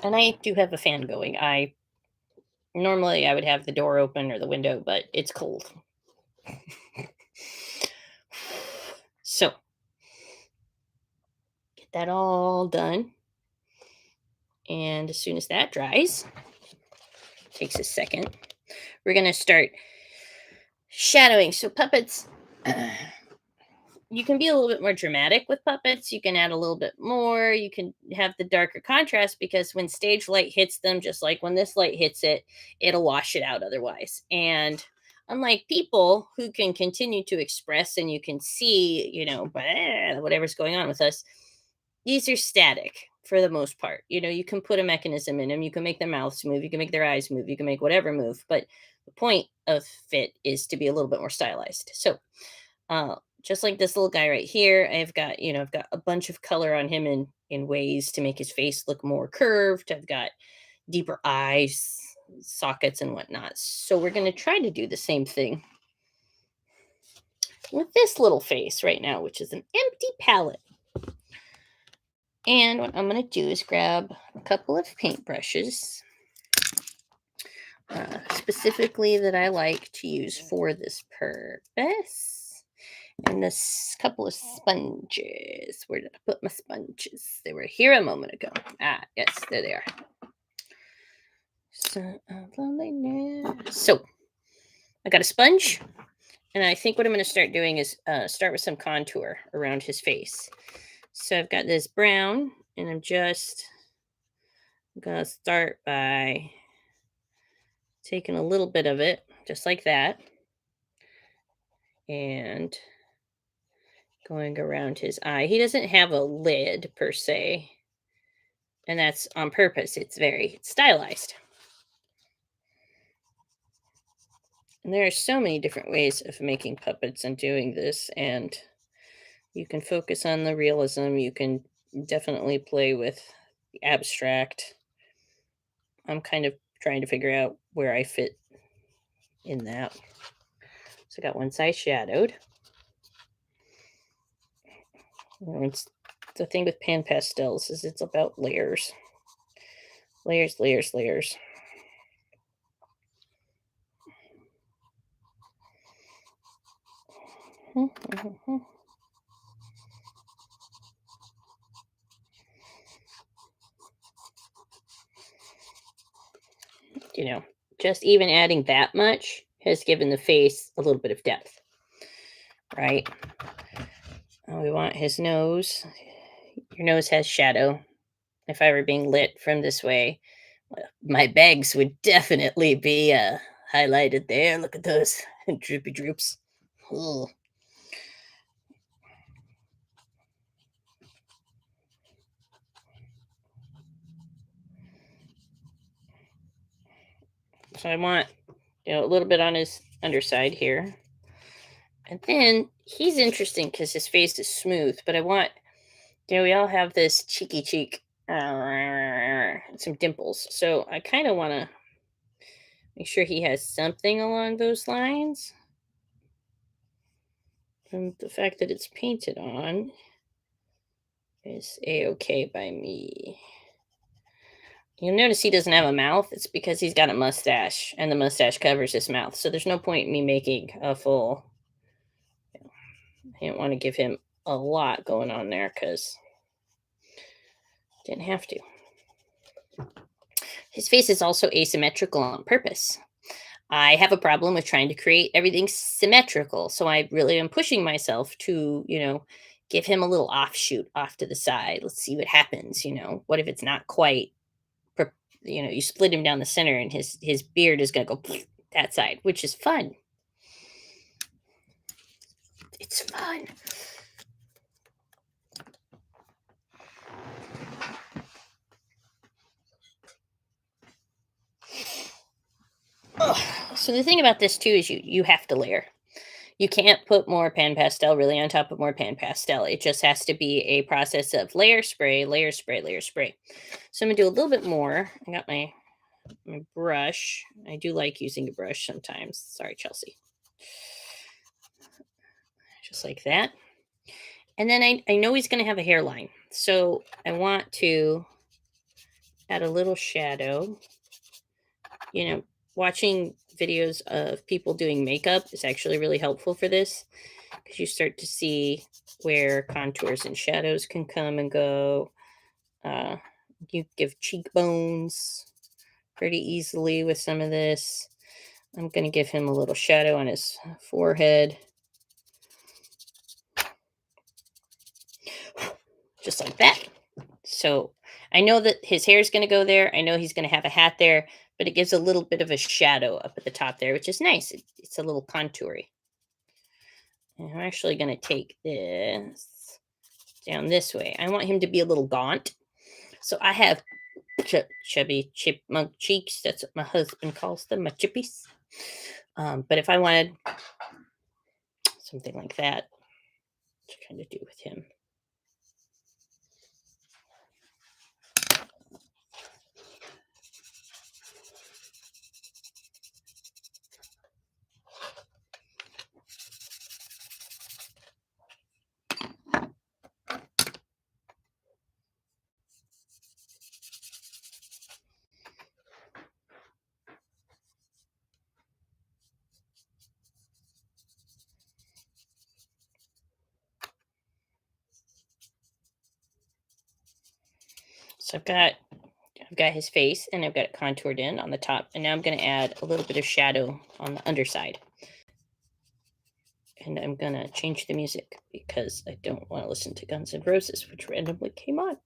And I do have a fan going. Normally I would have the door open or the window, but it's cold. So get that all done. And as soon as that dries, takes a second, we're going to start shadowing. So puppets, you can be a little bit more dramatic with puppets. You can add a little bit more. You can have the darker contrast because when stage light hits them, just like when this light hits it, it'll wash it out otherwise. And unlike people who can continue to express and you can see, whatever's going on with us, these are static for the most part. You can put a mechanism in them. You can make their mouths move. You can make their eyes move. You can make whatever move. But the point of it is to be a little bit more stylized. So, just like this little guy right here, I've got a bunch of color on him in ways to make his face look more curved. I've got deeper eyes, sockets, and whatnot. So we're going to try to do the same thing with this little face right now, which is an empty palette. And what I'm going to do is grab a couple of paintbrushes, specifically that I like to use for this purpose. And this couple of sponges. Where did I put my sponges? They were here a moment ago. Yes, there they are. So I got a sponge, and I think what I'm going to start doing is start with some contour around his face. So I've got this brown, and I'm just going to start by taking a little bit of it, just like that, and going around his eye. He doesn't have a lid per se, and that's on purpose. It's very stylized. And there are so many different ways of making puppets and doing this, and you can focus on the realism. You can definitely play with the abstract. I'm kind of trying to figure out where I fit in that. So I got one side shadowed. It's the thing with pan pastels is it's about layers. Layers, layers, layers. Just even adding that much has given the face a little bit of depth, right? We want his nose. Your nose has shadow. If I were being lit from this way, my bags would definitely be highlighted there. Look at those droopy droops. Ugh. So I want a little bit on his underside here. And then he's interesting because his face is smooth, but I want, we all have this cheeky cheek, some dimples. So I kind of want to make sure he has something along those lines. And the fact that it's painted on is a-okay by me. You'll notice he doesn't have a mouth. It's because he's got a mustache, and the mustache covers his mouth. So there's no point in me making a full. I didn't want to give him a lot going on there because didn't have to. His face is also asymmetrical on purpose. I have a problem with trying to create everything symmetrical, so I really am pushing myself to, give him a little offshoot off to the side. Let's see what happens. What if it's not quite, per- you split him down the center, and his beard is gonna go that side, which is fun. It's fun. Ugh. So the thing about this too is you have to layer. You can't put more pan pastel really on top of more pan pastel. It just has to be a process of layer spray, layer spray, layer spray. So I'm gonna do a little bit more. I got my brush. I do like using a brush sometimes. Sorry, Chelsea. Just like that. And then I know he's gonna have a hairline. So I want to add a little shadow. You know, watching videos of people doing makeup is actually really helpful for this, because you start to see where contours and shadows can come and go. Uh, you give cheekbones pretty easily with some of this. I'm going to give him a little shadow on his forehead, just like that. So I know that his hair is going to go there. I know he's going to have a hat there, but it gives a little bit of a shadow up at the top there, which is nice. It's a little contoury. And I'm actually going to take this down this way. I want him to be a little gaunt. So I have chubby chipmunk cheeks. That's what my husband calls them, my chippies. But if I wanted something like that to kind of do with him. So I've got his face, and I've got it contoured in on the top, and now I'm going to add a little bit of shadow on the underside. And I'm going to change the music because I don't want to listen to Guns N' Roses, which randomly came on.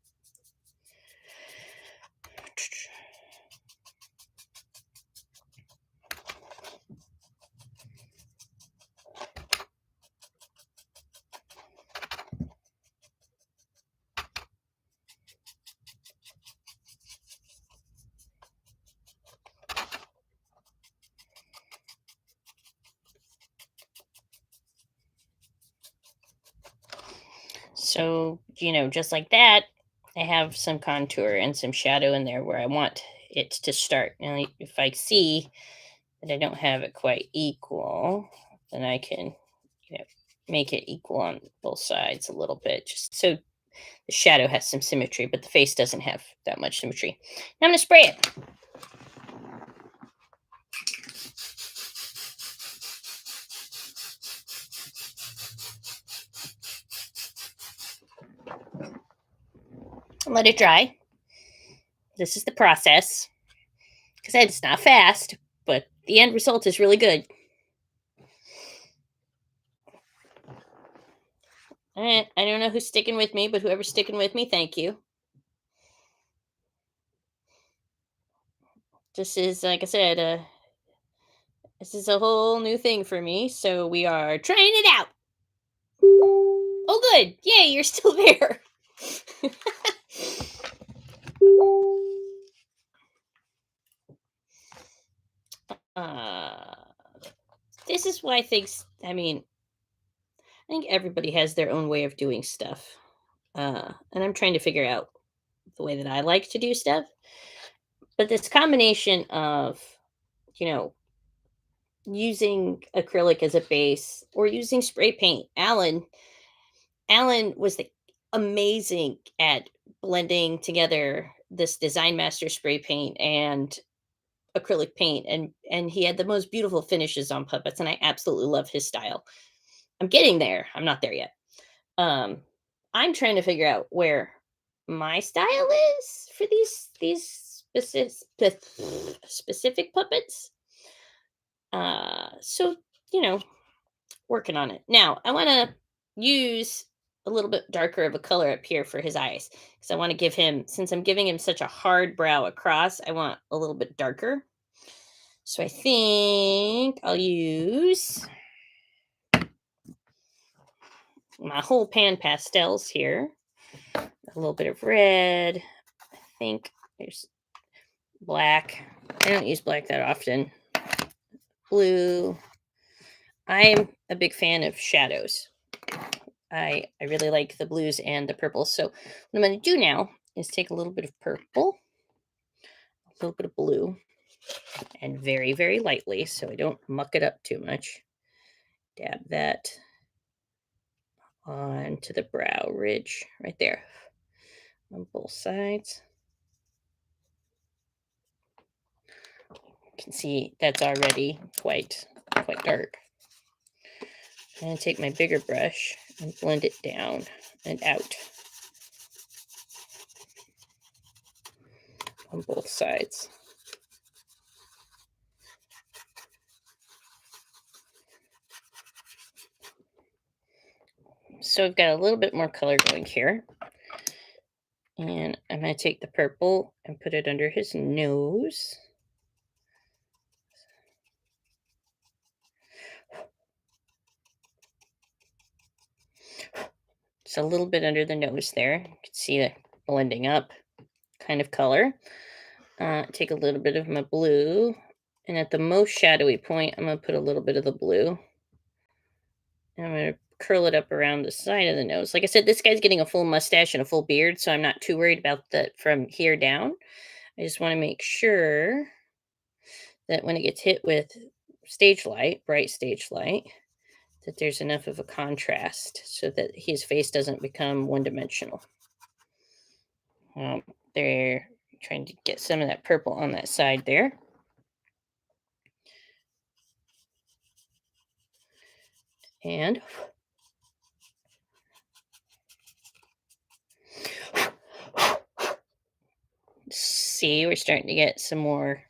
So, just like that, I have some contour and some shadow in there where I want it to start. And if I see that I don't have it quite equal, then I can, you know, make it equal on both sides a little bit, just so the shadow has some symmetry, but the face doesn't have that much symmetry. Now I'm going to spray it. Let it dry. This is the process. Like I said, it's not fast, but the end result is really good. I don't know who's sticking with me, but whoever's sticking with me, thank you. This is, like I said, this is a whole new thing for me, so we are trying it out. Oh, good. Yay, you're still there. uh, this is why things, I think everybody has their own way of doing stuff. And I'm trying to figure out the way that I like to do stuff. But this combination of, you know, using acrylic as a base or using spray paint. Alan was amazing at blending together this Design Master spray paint and acrylic paint, and he had the most beautiful finishes on puppets, and I absolutely love his style. I'm getting there. I'm not there yet. I'm trying to figure out where my style is for these specific puppets. So, you know, working on it. Now, I want to use a little bit darker of a color up here for his eyes because I want to give him, since I'm giving him such a hard brow across, I want a little bit darker. So I think I'll use my whole pan pastels here. A little bit of red. I think there's black. I don't use black that often. Blue. I'm a big fan of shadows. I really like the blues and the purples. So what I'm going to do now is take a little bit of purple, a little bit of blue, and very, very lightly, so I don't muck it up too much, dab that onto the brow ridge right there on both sides. You can see that's already quite dark. I'm going to take my bigger brush and blend it down and out on both sides. So I've got a little bit more color going here. And I'm going to take the purple and put it under his nose. Just a little bit under the nose there. You can see it blending up kind of color. Take a little bit of my blue. And at the most shadowy point, I'm going to put a little bit of the blue. And I'm going to curl it up around the side of the nose. Like I said, this guy's getting a full mustache and a full beard, so I'm not too worried about that from here down. I just want to make sure that when it gets hit with stage light, bright stage light, that there's enough of a contrast so that his face doesn't become one-dimensional. They're trying to get some of that purple on that side there. And see, we're starting to get some more.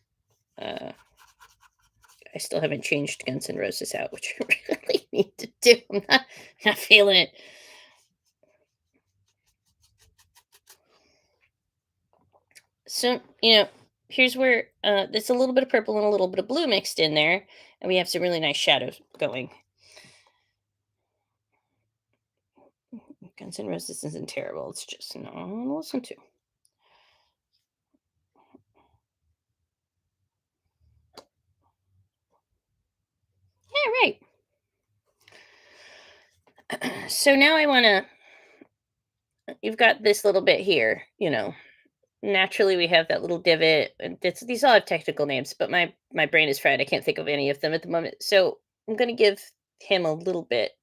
I still haven't changed Guns N' Roses out, which I really need to do. I'm not feeling it. So, here's where there's a little bit of purple and a little bit of blue mixed in there, and we have some really nice shadows going. Guns N' Roses isn't terrible. It's just no one to listen to. Yeah, right. So now I want to. You've got this little bit here, naturally we have that little divot, and these all have technical names, but my brain is fried. I can't think of any of them at the moment. So I'm going to give him a little bit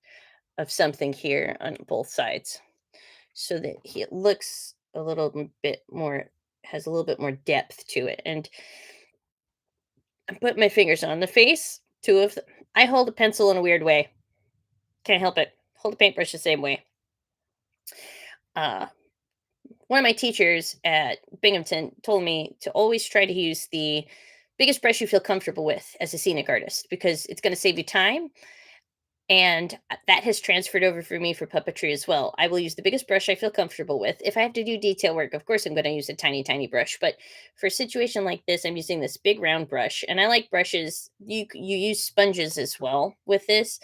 of something here on both sides so that he looks a little bit more, has a little bit more depth to it. And I put my fingers on the face, two of them. I hold a pencil in a weird way. Can't help it. Hold a paintbrush the same way. One of my teachers at Binghamton told me to always try to use the biggest brush you feel comfortable with as a scenic artist because it's going to save you time. And that has transferred over for me for puppetry as well. I will use the biggest brush I feel comfortable with. If I have to do detail work, of course, I'm going to use a tiny, tiny brush. But for a situation like this, I'm using this big round brush. And I like brushes. You use sponges as well with this.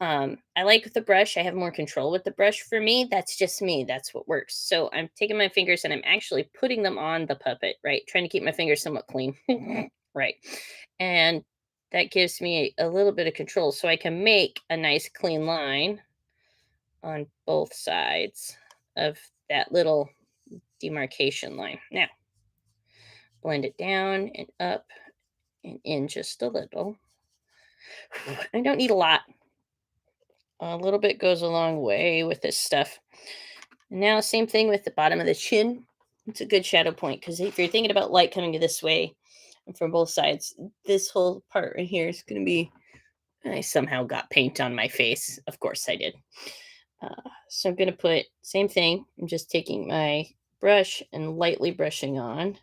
I like the brush. I have more control with the brush. For me, that's just me. That's what works. So I'm taking my fingers and I'm actually putting them on the puppet, right? Trying to keep my fingers somewhat clean. Right. And that gives me a little bit of control so I can make a nice clean line on both sides of that little demarcation line. Now, blend it down and up and in just a little. I don't need a lot. A little bit goes a long way with this stuff. Now, same thing with the bottom of the chin. It's a good shadow point because if you're thinking about light coming this way from both sides, this whole part right here is going to be. I somehow got paint on my face. Of course I did. So I'm going to put same thing. I'm just taking my brush and lightly brushing on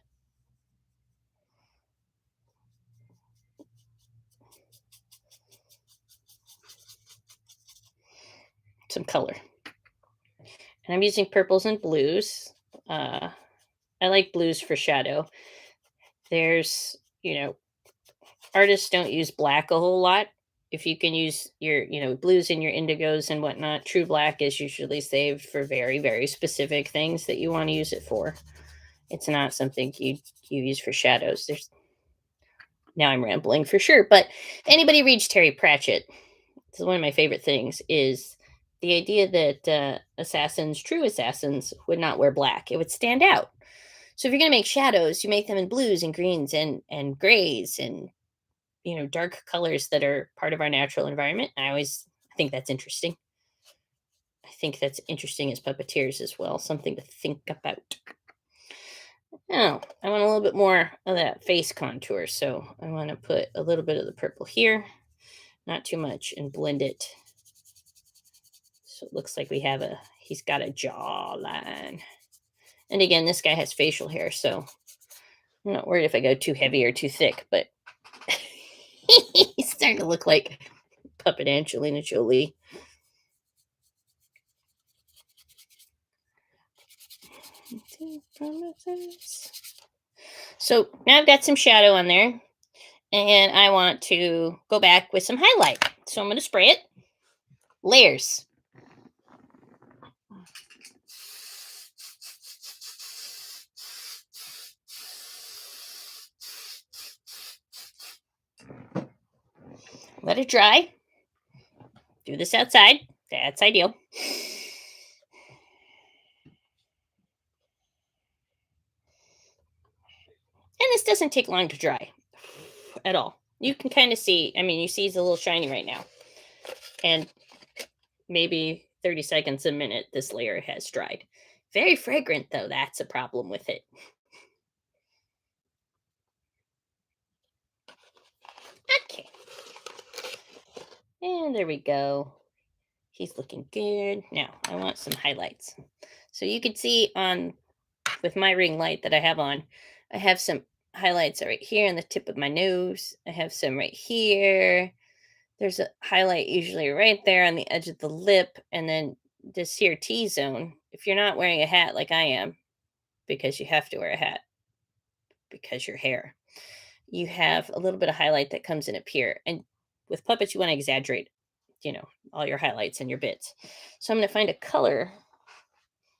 some color. And I'm using purples and blues. Uh, I like blues for shadow. There's, artists don't use black a whole lot. If you can use your, blues and your indigos and whatnot, true black is usually saved for very, very specific things that you want to use it for. It's not something you use for shadows. There's Now I'm rambling for sure, but if anybody reads Terry Pratchett, this is one of my favorite things is the idea that true assassins, would not wear black. It would stand out. So if you're going to make shadows, you make them in blues and greens and grays and dark colors that are part of our natural environment. I think that's interesting. I think that's interesting as puppeteers as well, something to think about. Now, I want a little bit more of that face contour, so I want to put a little bit of the purple here, not too much, and blend it. So it looks like he's got a jawline. And again, this guy has facial hair, so I'm not worried if I go too heavy or too thick, but he's starting to look like puppet Angelina Jolie. So now I've got some shadow on there, and I want to go back with some highlight. So I'm going to spray it. Layers. Let it dry. Do this outside. That's ideal. And this doesn't take long to dry at all. You can kind of see, you see it's a little shiny right now. And maybe 30 seconds a minute, this layer has dried. Very fragrant, though. That's a problem with it. Okay. And there we go. He's looking good. Now, I want some highlights. So you can see with my ring light that I have on, I have some highlights right here on the tip of my nose. I have some right here. There's a highlight usually right there on the edge of the lip. And then this here T-zone, if you're not wearing a hat like I am, because you have to wear a hat because your hair, you have a little bit of highlight that comes in up here. And with puppets, you want to exaggerate, all your highlights and your bits. So I'm going to find a color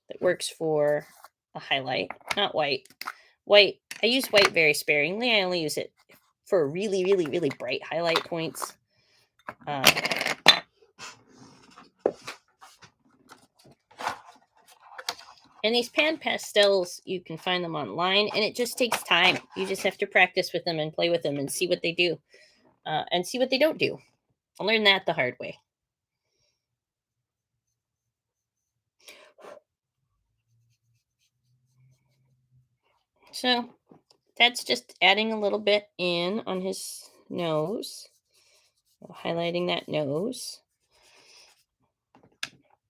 that works for a highlight, not white. White, I use white very sparingly. I only use it for really, really, really bright highlight points. And these pan pastels, you can find them online, and it just takes time. You just have to practice with them and play with them and see what they do and see what they don't do. I learned that the hard way. So that's just adding a little bit in on his nose, highlighting that nose.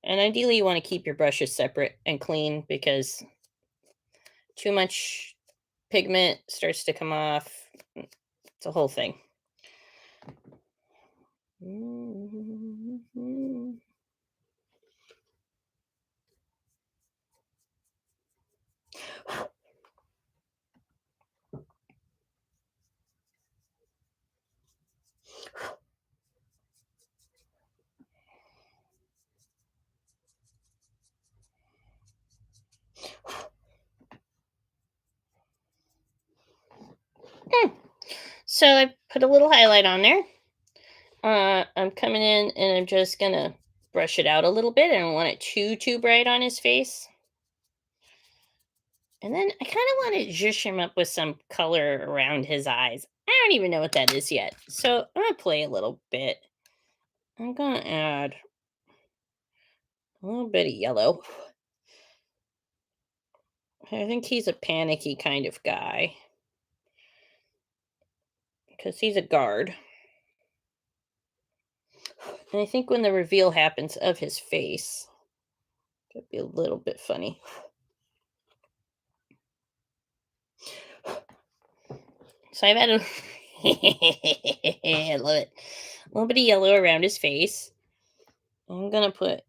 And ideally, you want to keep your brushes separate and clean because too much pigment starts to come off. It's a whole thing. So I put a little highlight on there. I'm coming in and I'm just gonna brush it out a little bit. I don't want it too bright on his face. And then I kind of want to zhuzh him up with some color around his eyes. I don't even know what that is yet. So I'm gonna play a little bit. I'm gonna add a little bit of yellow. I think he's a panicky kind of guy. Because he's a guard. And I think when the reveal happens of his face, it could be a little bit funny. So I've added I love it. A little bit of yellow around his face. I'm gonna put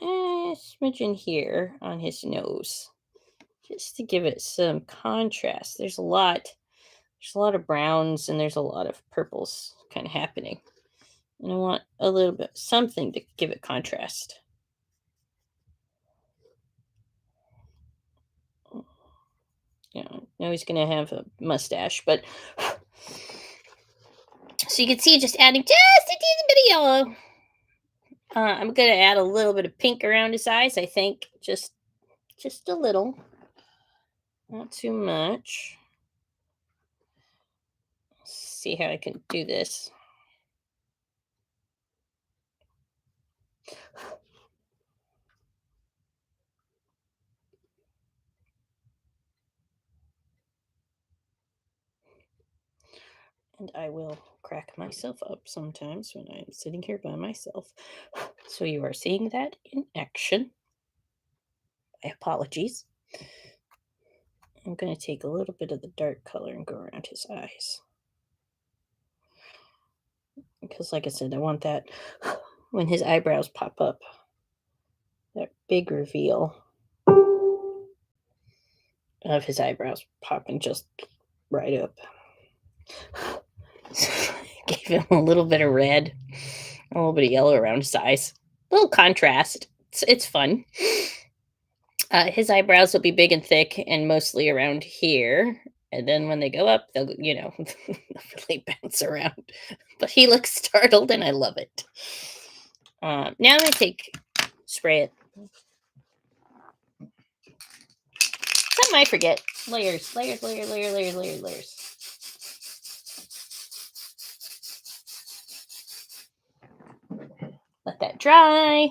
smidgen here on his nose, just to give it some contrast. There's a lot. There's a lot of browns and there's a lot of purples kind of happening. And I want a little bit something to give it contrast. Now he's gonna have a mustache, but so you can see just adding just a teeny bit of yellow. I'm gonna add a little bit of pink around his eyes. I think just a little, not too much. See how I can do this. And I will crack myself up sometimes when I'm sitting here by myself. So you are seeing that in action. My apologies. I'm going to take a little bit of the dark color and go around his eyes. Because, like I said, I want that when his eyebrows pop up, that big reveal of his eyebrows popping just right up. Gave him a little bit of red, a little bit of yellow around his eyes. A little contrast. It's fun. His eyebrows will be big and thick and mostly around here. And then when they go up, they'll, they'll really bounce around. But he looks startled and I love it. Now I'm going to spray it. Something I forget. Layers. Let that dry.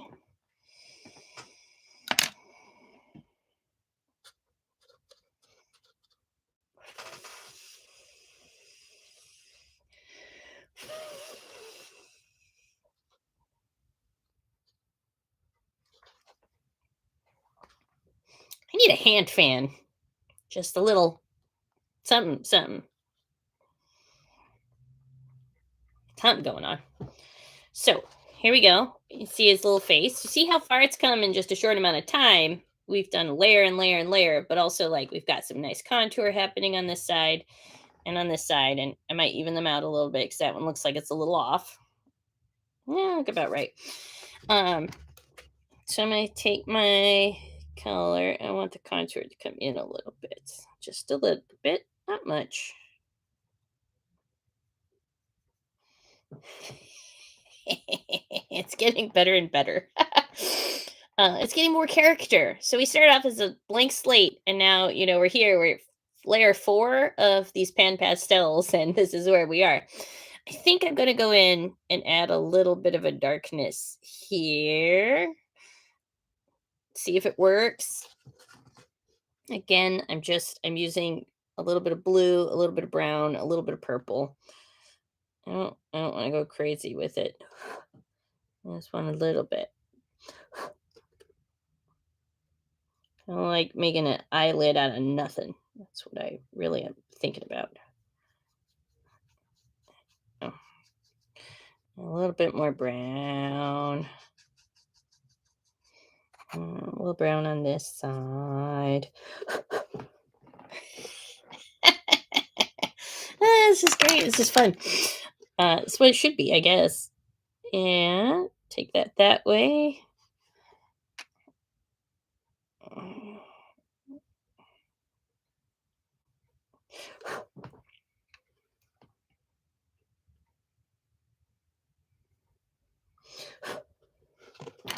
I need a hand fan. Just a little something going on. So here we go. You see his little face. You see how far it's come in just a short amount of time. We've done layer and layer and layer, but also like we've got some nice contour happening on this side and on this side. And I might even them out a little bit because that one looks like it's a little off. Yeah, look about right. So I'm going to take my color. I want the contour to come in a little bit. Just a little bit, not much. It's getting better and better. It's getting more character. So we started off as a blank slate, and now we're here. We're layer 4 of these pan pastels, and this is where we are. I think I'm going to go in and add a little bit of a darkness here. See if it works. Again, I'm using a little bit of blue, a little bit of brown, a little bit of purple. I don't want to go crazy with it. I just want a little bit. I don't like making an eyelid out of nothing. That's what I really am thinking about. Oh. A little bit more brown. A little brown on this side. This is great. This is fun. It's what it should be, I guess. And take that way.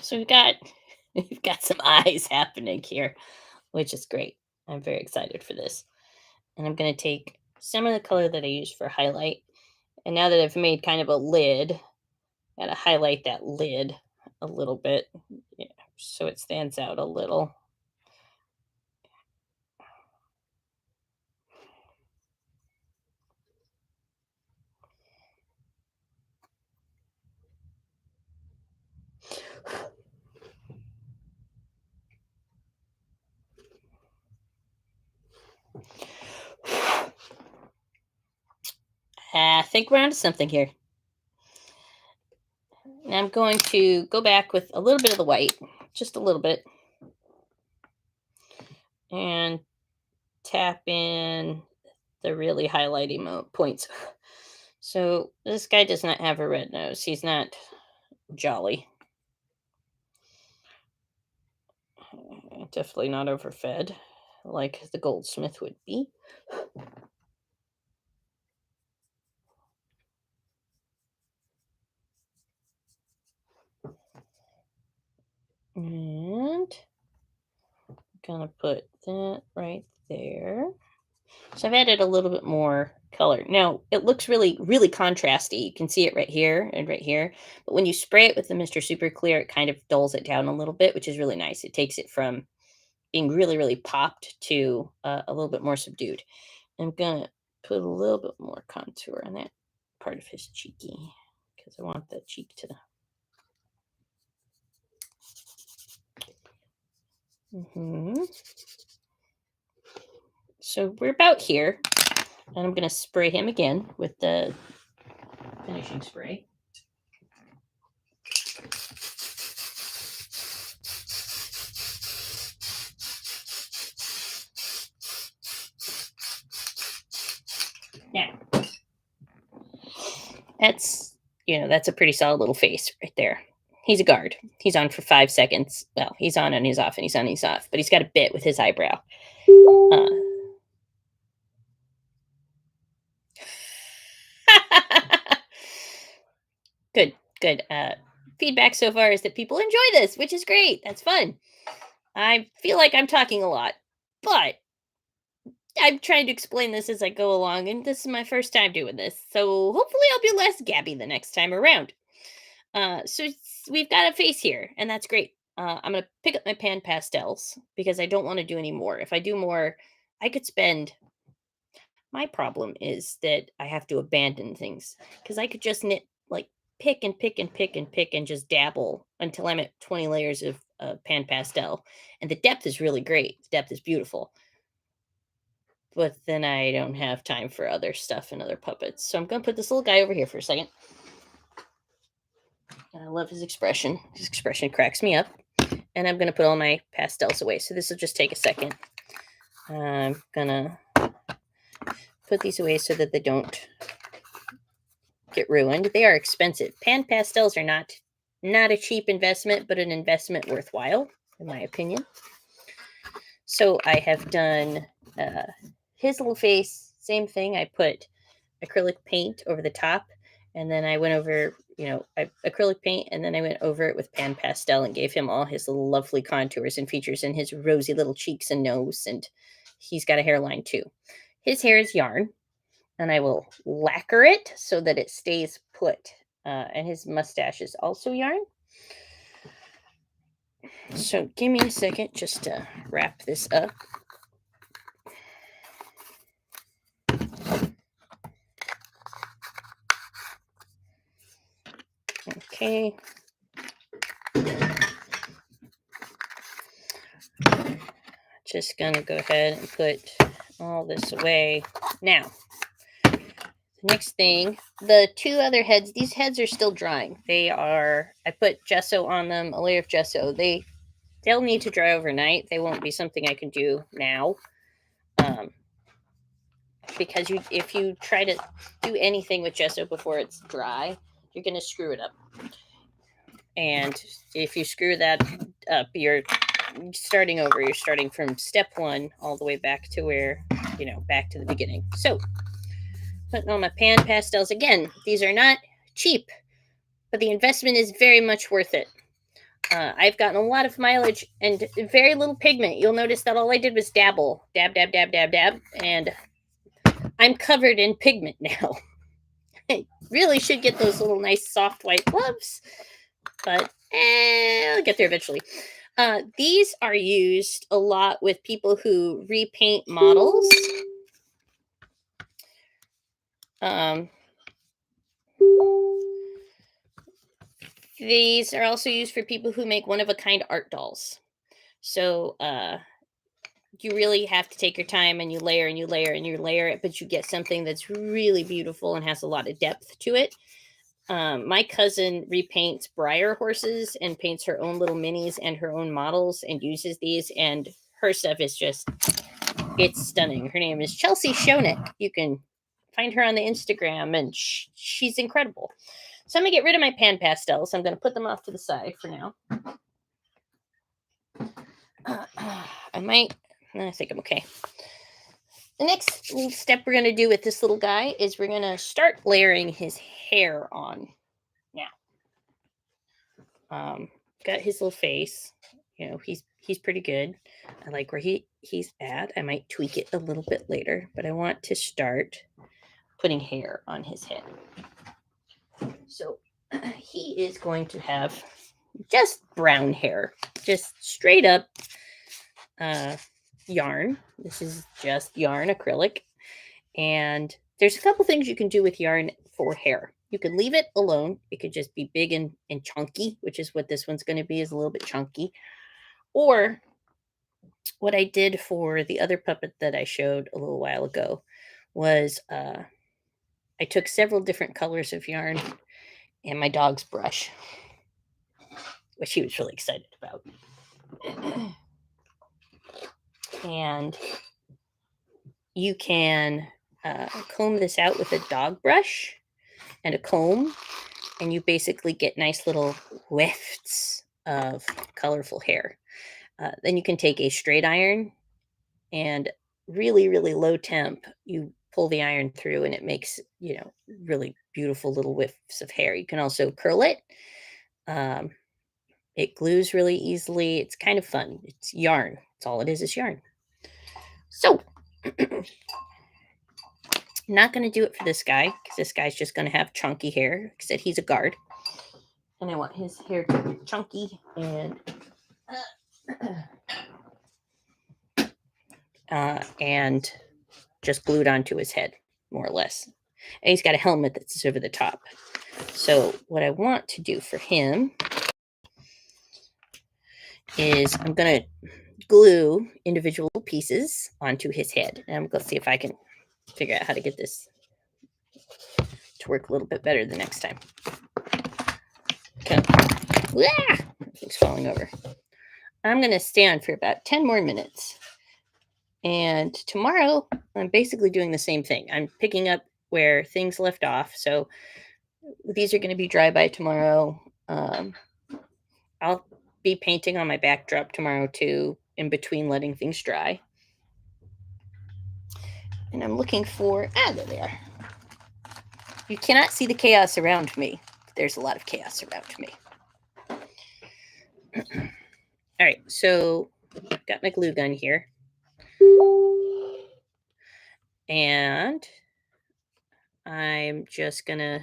So we've got some eyes happening here, which is great. I'm very excited for this. And I'm going to take some of the color that I used for highlight. And now that I've made kind of a lid, I got to highlight that lid a little bit, so it stands out a little. I think we're onto something here. Now I'm going to go back with a little bit of the white, just a little bit, and tap in the really highlighty points. So this guy does not have a red nose. He's not jolly. Definitely not overfed like the goldsmith would be. And I'm gonna put that right there. So I've added a little bit more color. Now it looks really, really contrasty. You can see it right here and right here. But when you spray it with the Mr. Super Clear, it kind of dulls it down a little bit, which is really nice. It takes it from being really, really popped to a little bit more subdued. I'm gonna put a little bit more contour on that part of his cheeky because I want that cheek to. So we're about here, and I'm gonna spray him again with the finishing spray. Now, that's a pretty solid little face right there. He's a guard. He's on for 5 seconds. Well, he's on and he's off and he's on and he's off, but he's got a bit with his eyebrow. Uh, good, good. Feedback so far is that people enjoy this, which is great. That's fun. I feel like I'm talking a lot, but I'm trying to explain this as I go along, and this is my first time doing this, so hopefully I'll be less gabby the next time around. We've got a face here, and that's great. I'm gonna pick up my pan pastels because I don't want to do any more. If I do more, I could spend. My problem is that I have to abandon things because I could just knit like pick and pick and pick and pick and just dabble until I'm at 20 layers of pan pastel, and the depth is really great. The depth is beautiful, but then I don't have time for other stuff and other puppets. So I'm gonna put this little guy over here for a second. And I love his expression. His expression cracks me up. And I'm gonna put all my pastels away. So this will just take a second. I'm gonna put these away so that they don't get ruined. They are expensive. Pan pastels are not a cheap investment, but an investment worthwhile, in my opinion. So I have done his little face, same thing. I put acrylic paint over the top, and then I went over, acrylic paint, and then I went over it with pan pastel and gave him all his little lovely contours and features and his rosy little cheeks and nose, and he's got a hairline too. His hair is yarn, and I will lacquer it so that it stays put. And his mustache is also yarn. So give me a second just to wrap this up. Okay. Just gonna go ahead and put all this away. Now, the next thing, the two other heads, these heads are still drying. I put gesso on them, a layer of gesso. They'll need to dry overnight. They won't be something I can do now. Because if you try to do anything with gesso before it's dry, you're going to screw it up. And if you screw that up, you're starting over. You're starting from step one all the way back to back to the beginning. So, putting on my pan pastels again. These are not cheap, but the investment is very much worth it. I've gotten a lot of mileage and very little pigment. You'll notice that all I did was dabble, dab, dab, dab, dab, dab, and I'm covered in pigment now. I really should get those little nice soft white gloves, but I'll get there eventually. These are used a lot with people who repaint models. These are also used for people who make one-of-a-kind art dolls. So you really have to take your time and you layer and you layer and you layer it, but you get something that's really beautiful and has a lot of depth to it. My cousin repaints Breyer horses and paints her own little minis and her own models and uses these. And her stuff is just, it's stunning. Her name is Chelsea Shonik. You can find her on the Instagram, and she's incredible. So I'm going to get rid of my pan pastels. I'm going to put them off to the side for now. I think I'm okay. The next step we're going to do with this little guy is we're going to start layering his hair on now. Got his little face. You know, he's pretty good. I like where he's at. I might tweak it a little bit later, but I want to start putting hair on his head. So he is going to have just brown hair, just straight up yarn. This is just yarn acrylic. And there's a couple things you can do with yarn for hair. You can leave it alone. It could just be big and chunky, which is what this one's going to be, is a little bit chunky. Or what I did for the other puppet that I showed a little while ago was I took several different colors of yarn and my dog's brush, which he was really excited about. And you can comb this out with a dog brush and a comb, and you basically get nice little wefts of colorful hair. Then you can take a straight iron and really, really low temp, you pull the iron through and it makes, really beautiful little whiffs of hair. You can also curl it. It glues really easily. It's kind of fun. It's yarn. It's all it is yarn. So not going to do it for this guy because this guy's just going to have chunky hair. Like I said, he's a guard. And I want his hair to be chunky and just glued onto his head, more or less. And he's got a helmet that's over the top. So what I want to do for him is I'm going to glue individual pieces onto his head. And I'm going to see if I can figure out how to get this to work a little bit better the next time. Okay. Everything's falling over. I'm going to stand for about 10 more minutes. And tomorrow, I'm basically doing the same thing. I'm picking up where things left off. So these are going to be dry by tomorrow. I'll be painting on my backdrop tomorrow too, in between letting things dry. And I'm looking for, there they are. You cannot see the chaos around me. There's a lot of chaos around me. All right, so I've got my glue gun here. And I'm just going to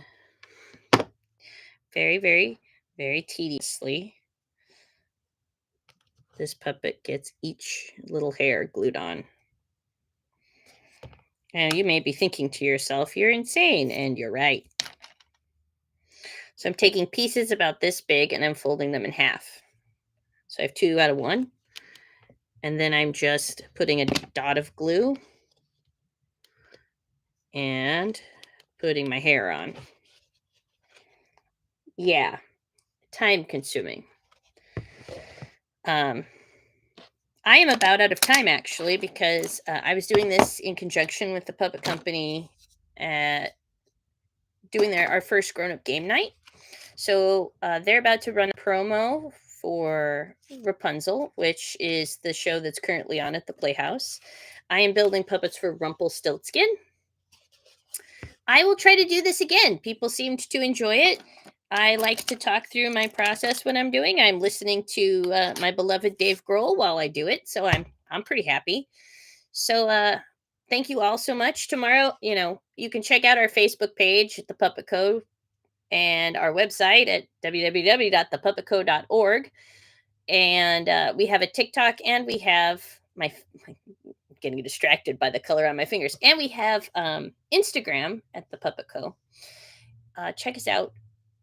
very, very, very tediously, this puppet gets each little hair glued on. Now, you may be thinking to yourself, you're insane, and you're right. So I'm taking pieces about this big and I'm folding them in half. So I have 2 out of 1. And then I'm just putting a dot of glue and putting my hair on. Yeah, time consuming. I am about out of time, actually, because I was doing this in conjunction with the puppet company at doing our first grown-up game night. So they're about to run a promo for Rapunzel, which is the show that's currently on at the Playhouse. I am building puppets for Rumpelstiltskin. I will try to do this again. People seemed to enjoy it. I like to talk through my process when I'm doing. I'm listening to my beloved Dave Grohl while I do it, so I'm pretty happy. So thank you all so much. Tomorrow, you can check out our Facebook page at the Puppet Co. and our website at www.thepuppetco.org. And we have a TikTok, and we have my getting distracted by the color on my fingers. And we have Instagram at the Puppet Co. Check us out.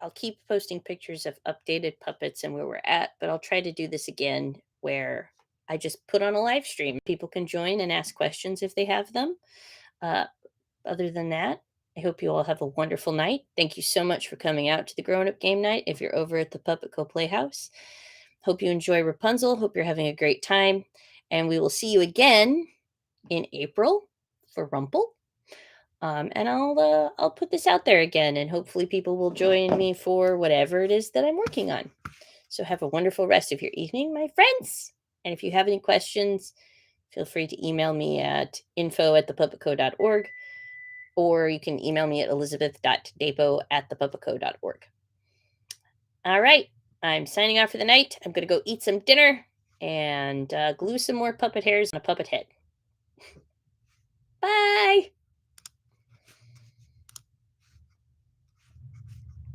I'll keep posting pictures of updated puppets and where we're at, but I'll try to do this again where I just put on a live stream. People can join and ask questions if they have them. Other than that, I hope you all have a wonderful night. Thank you so much for coming out to the grown up game night if you're over at the Puppet Co Playhouse. Hope you enjoy Rapunzel. Hope you're having a great time. And we will see you again in April for Rumple. And I'll put this out there again, and hopefully people will join me for whatever it is that I'm working on. So have a wonderful rest of your evening, my friends. And if you have any questions, feel free to email me at info@thepuppetco.org, or you can email me at elizabeth.dapo@thepuppetco.org. All right, I'm signing off for the night. I'm going to go eat some dinner and glue some more puppet hairs on a puppet head. Bye.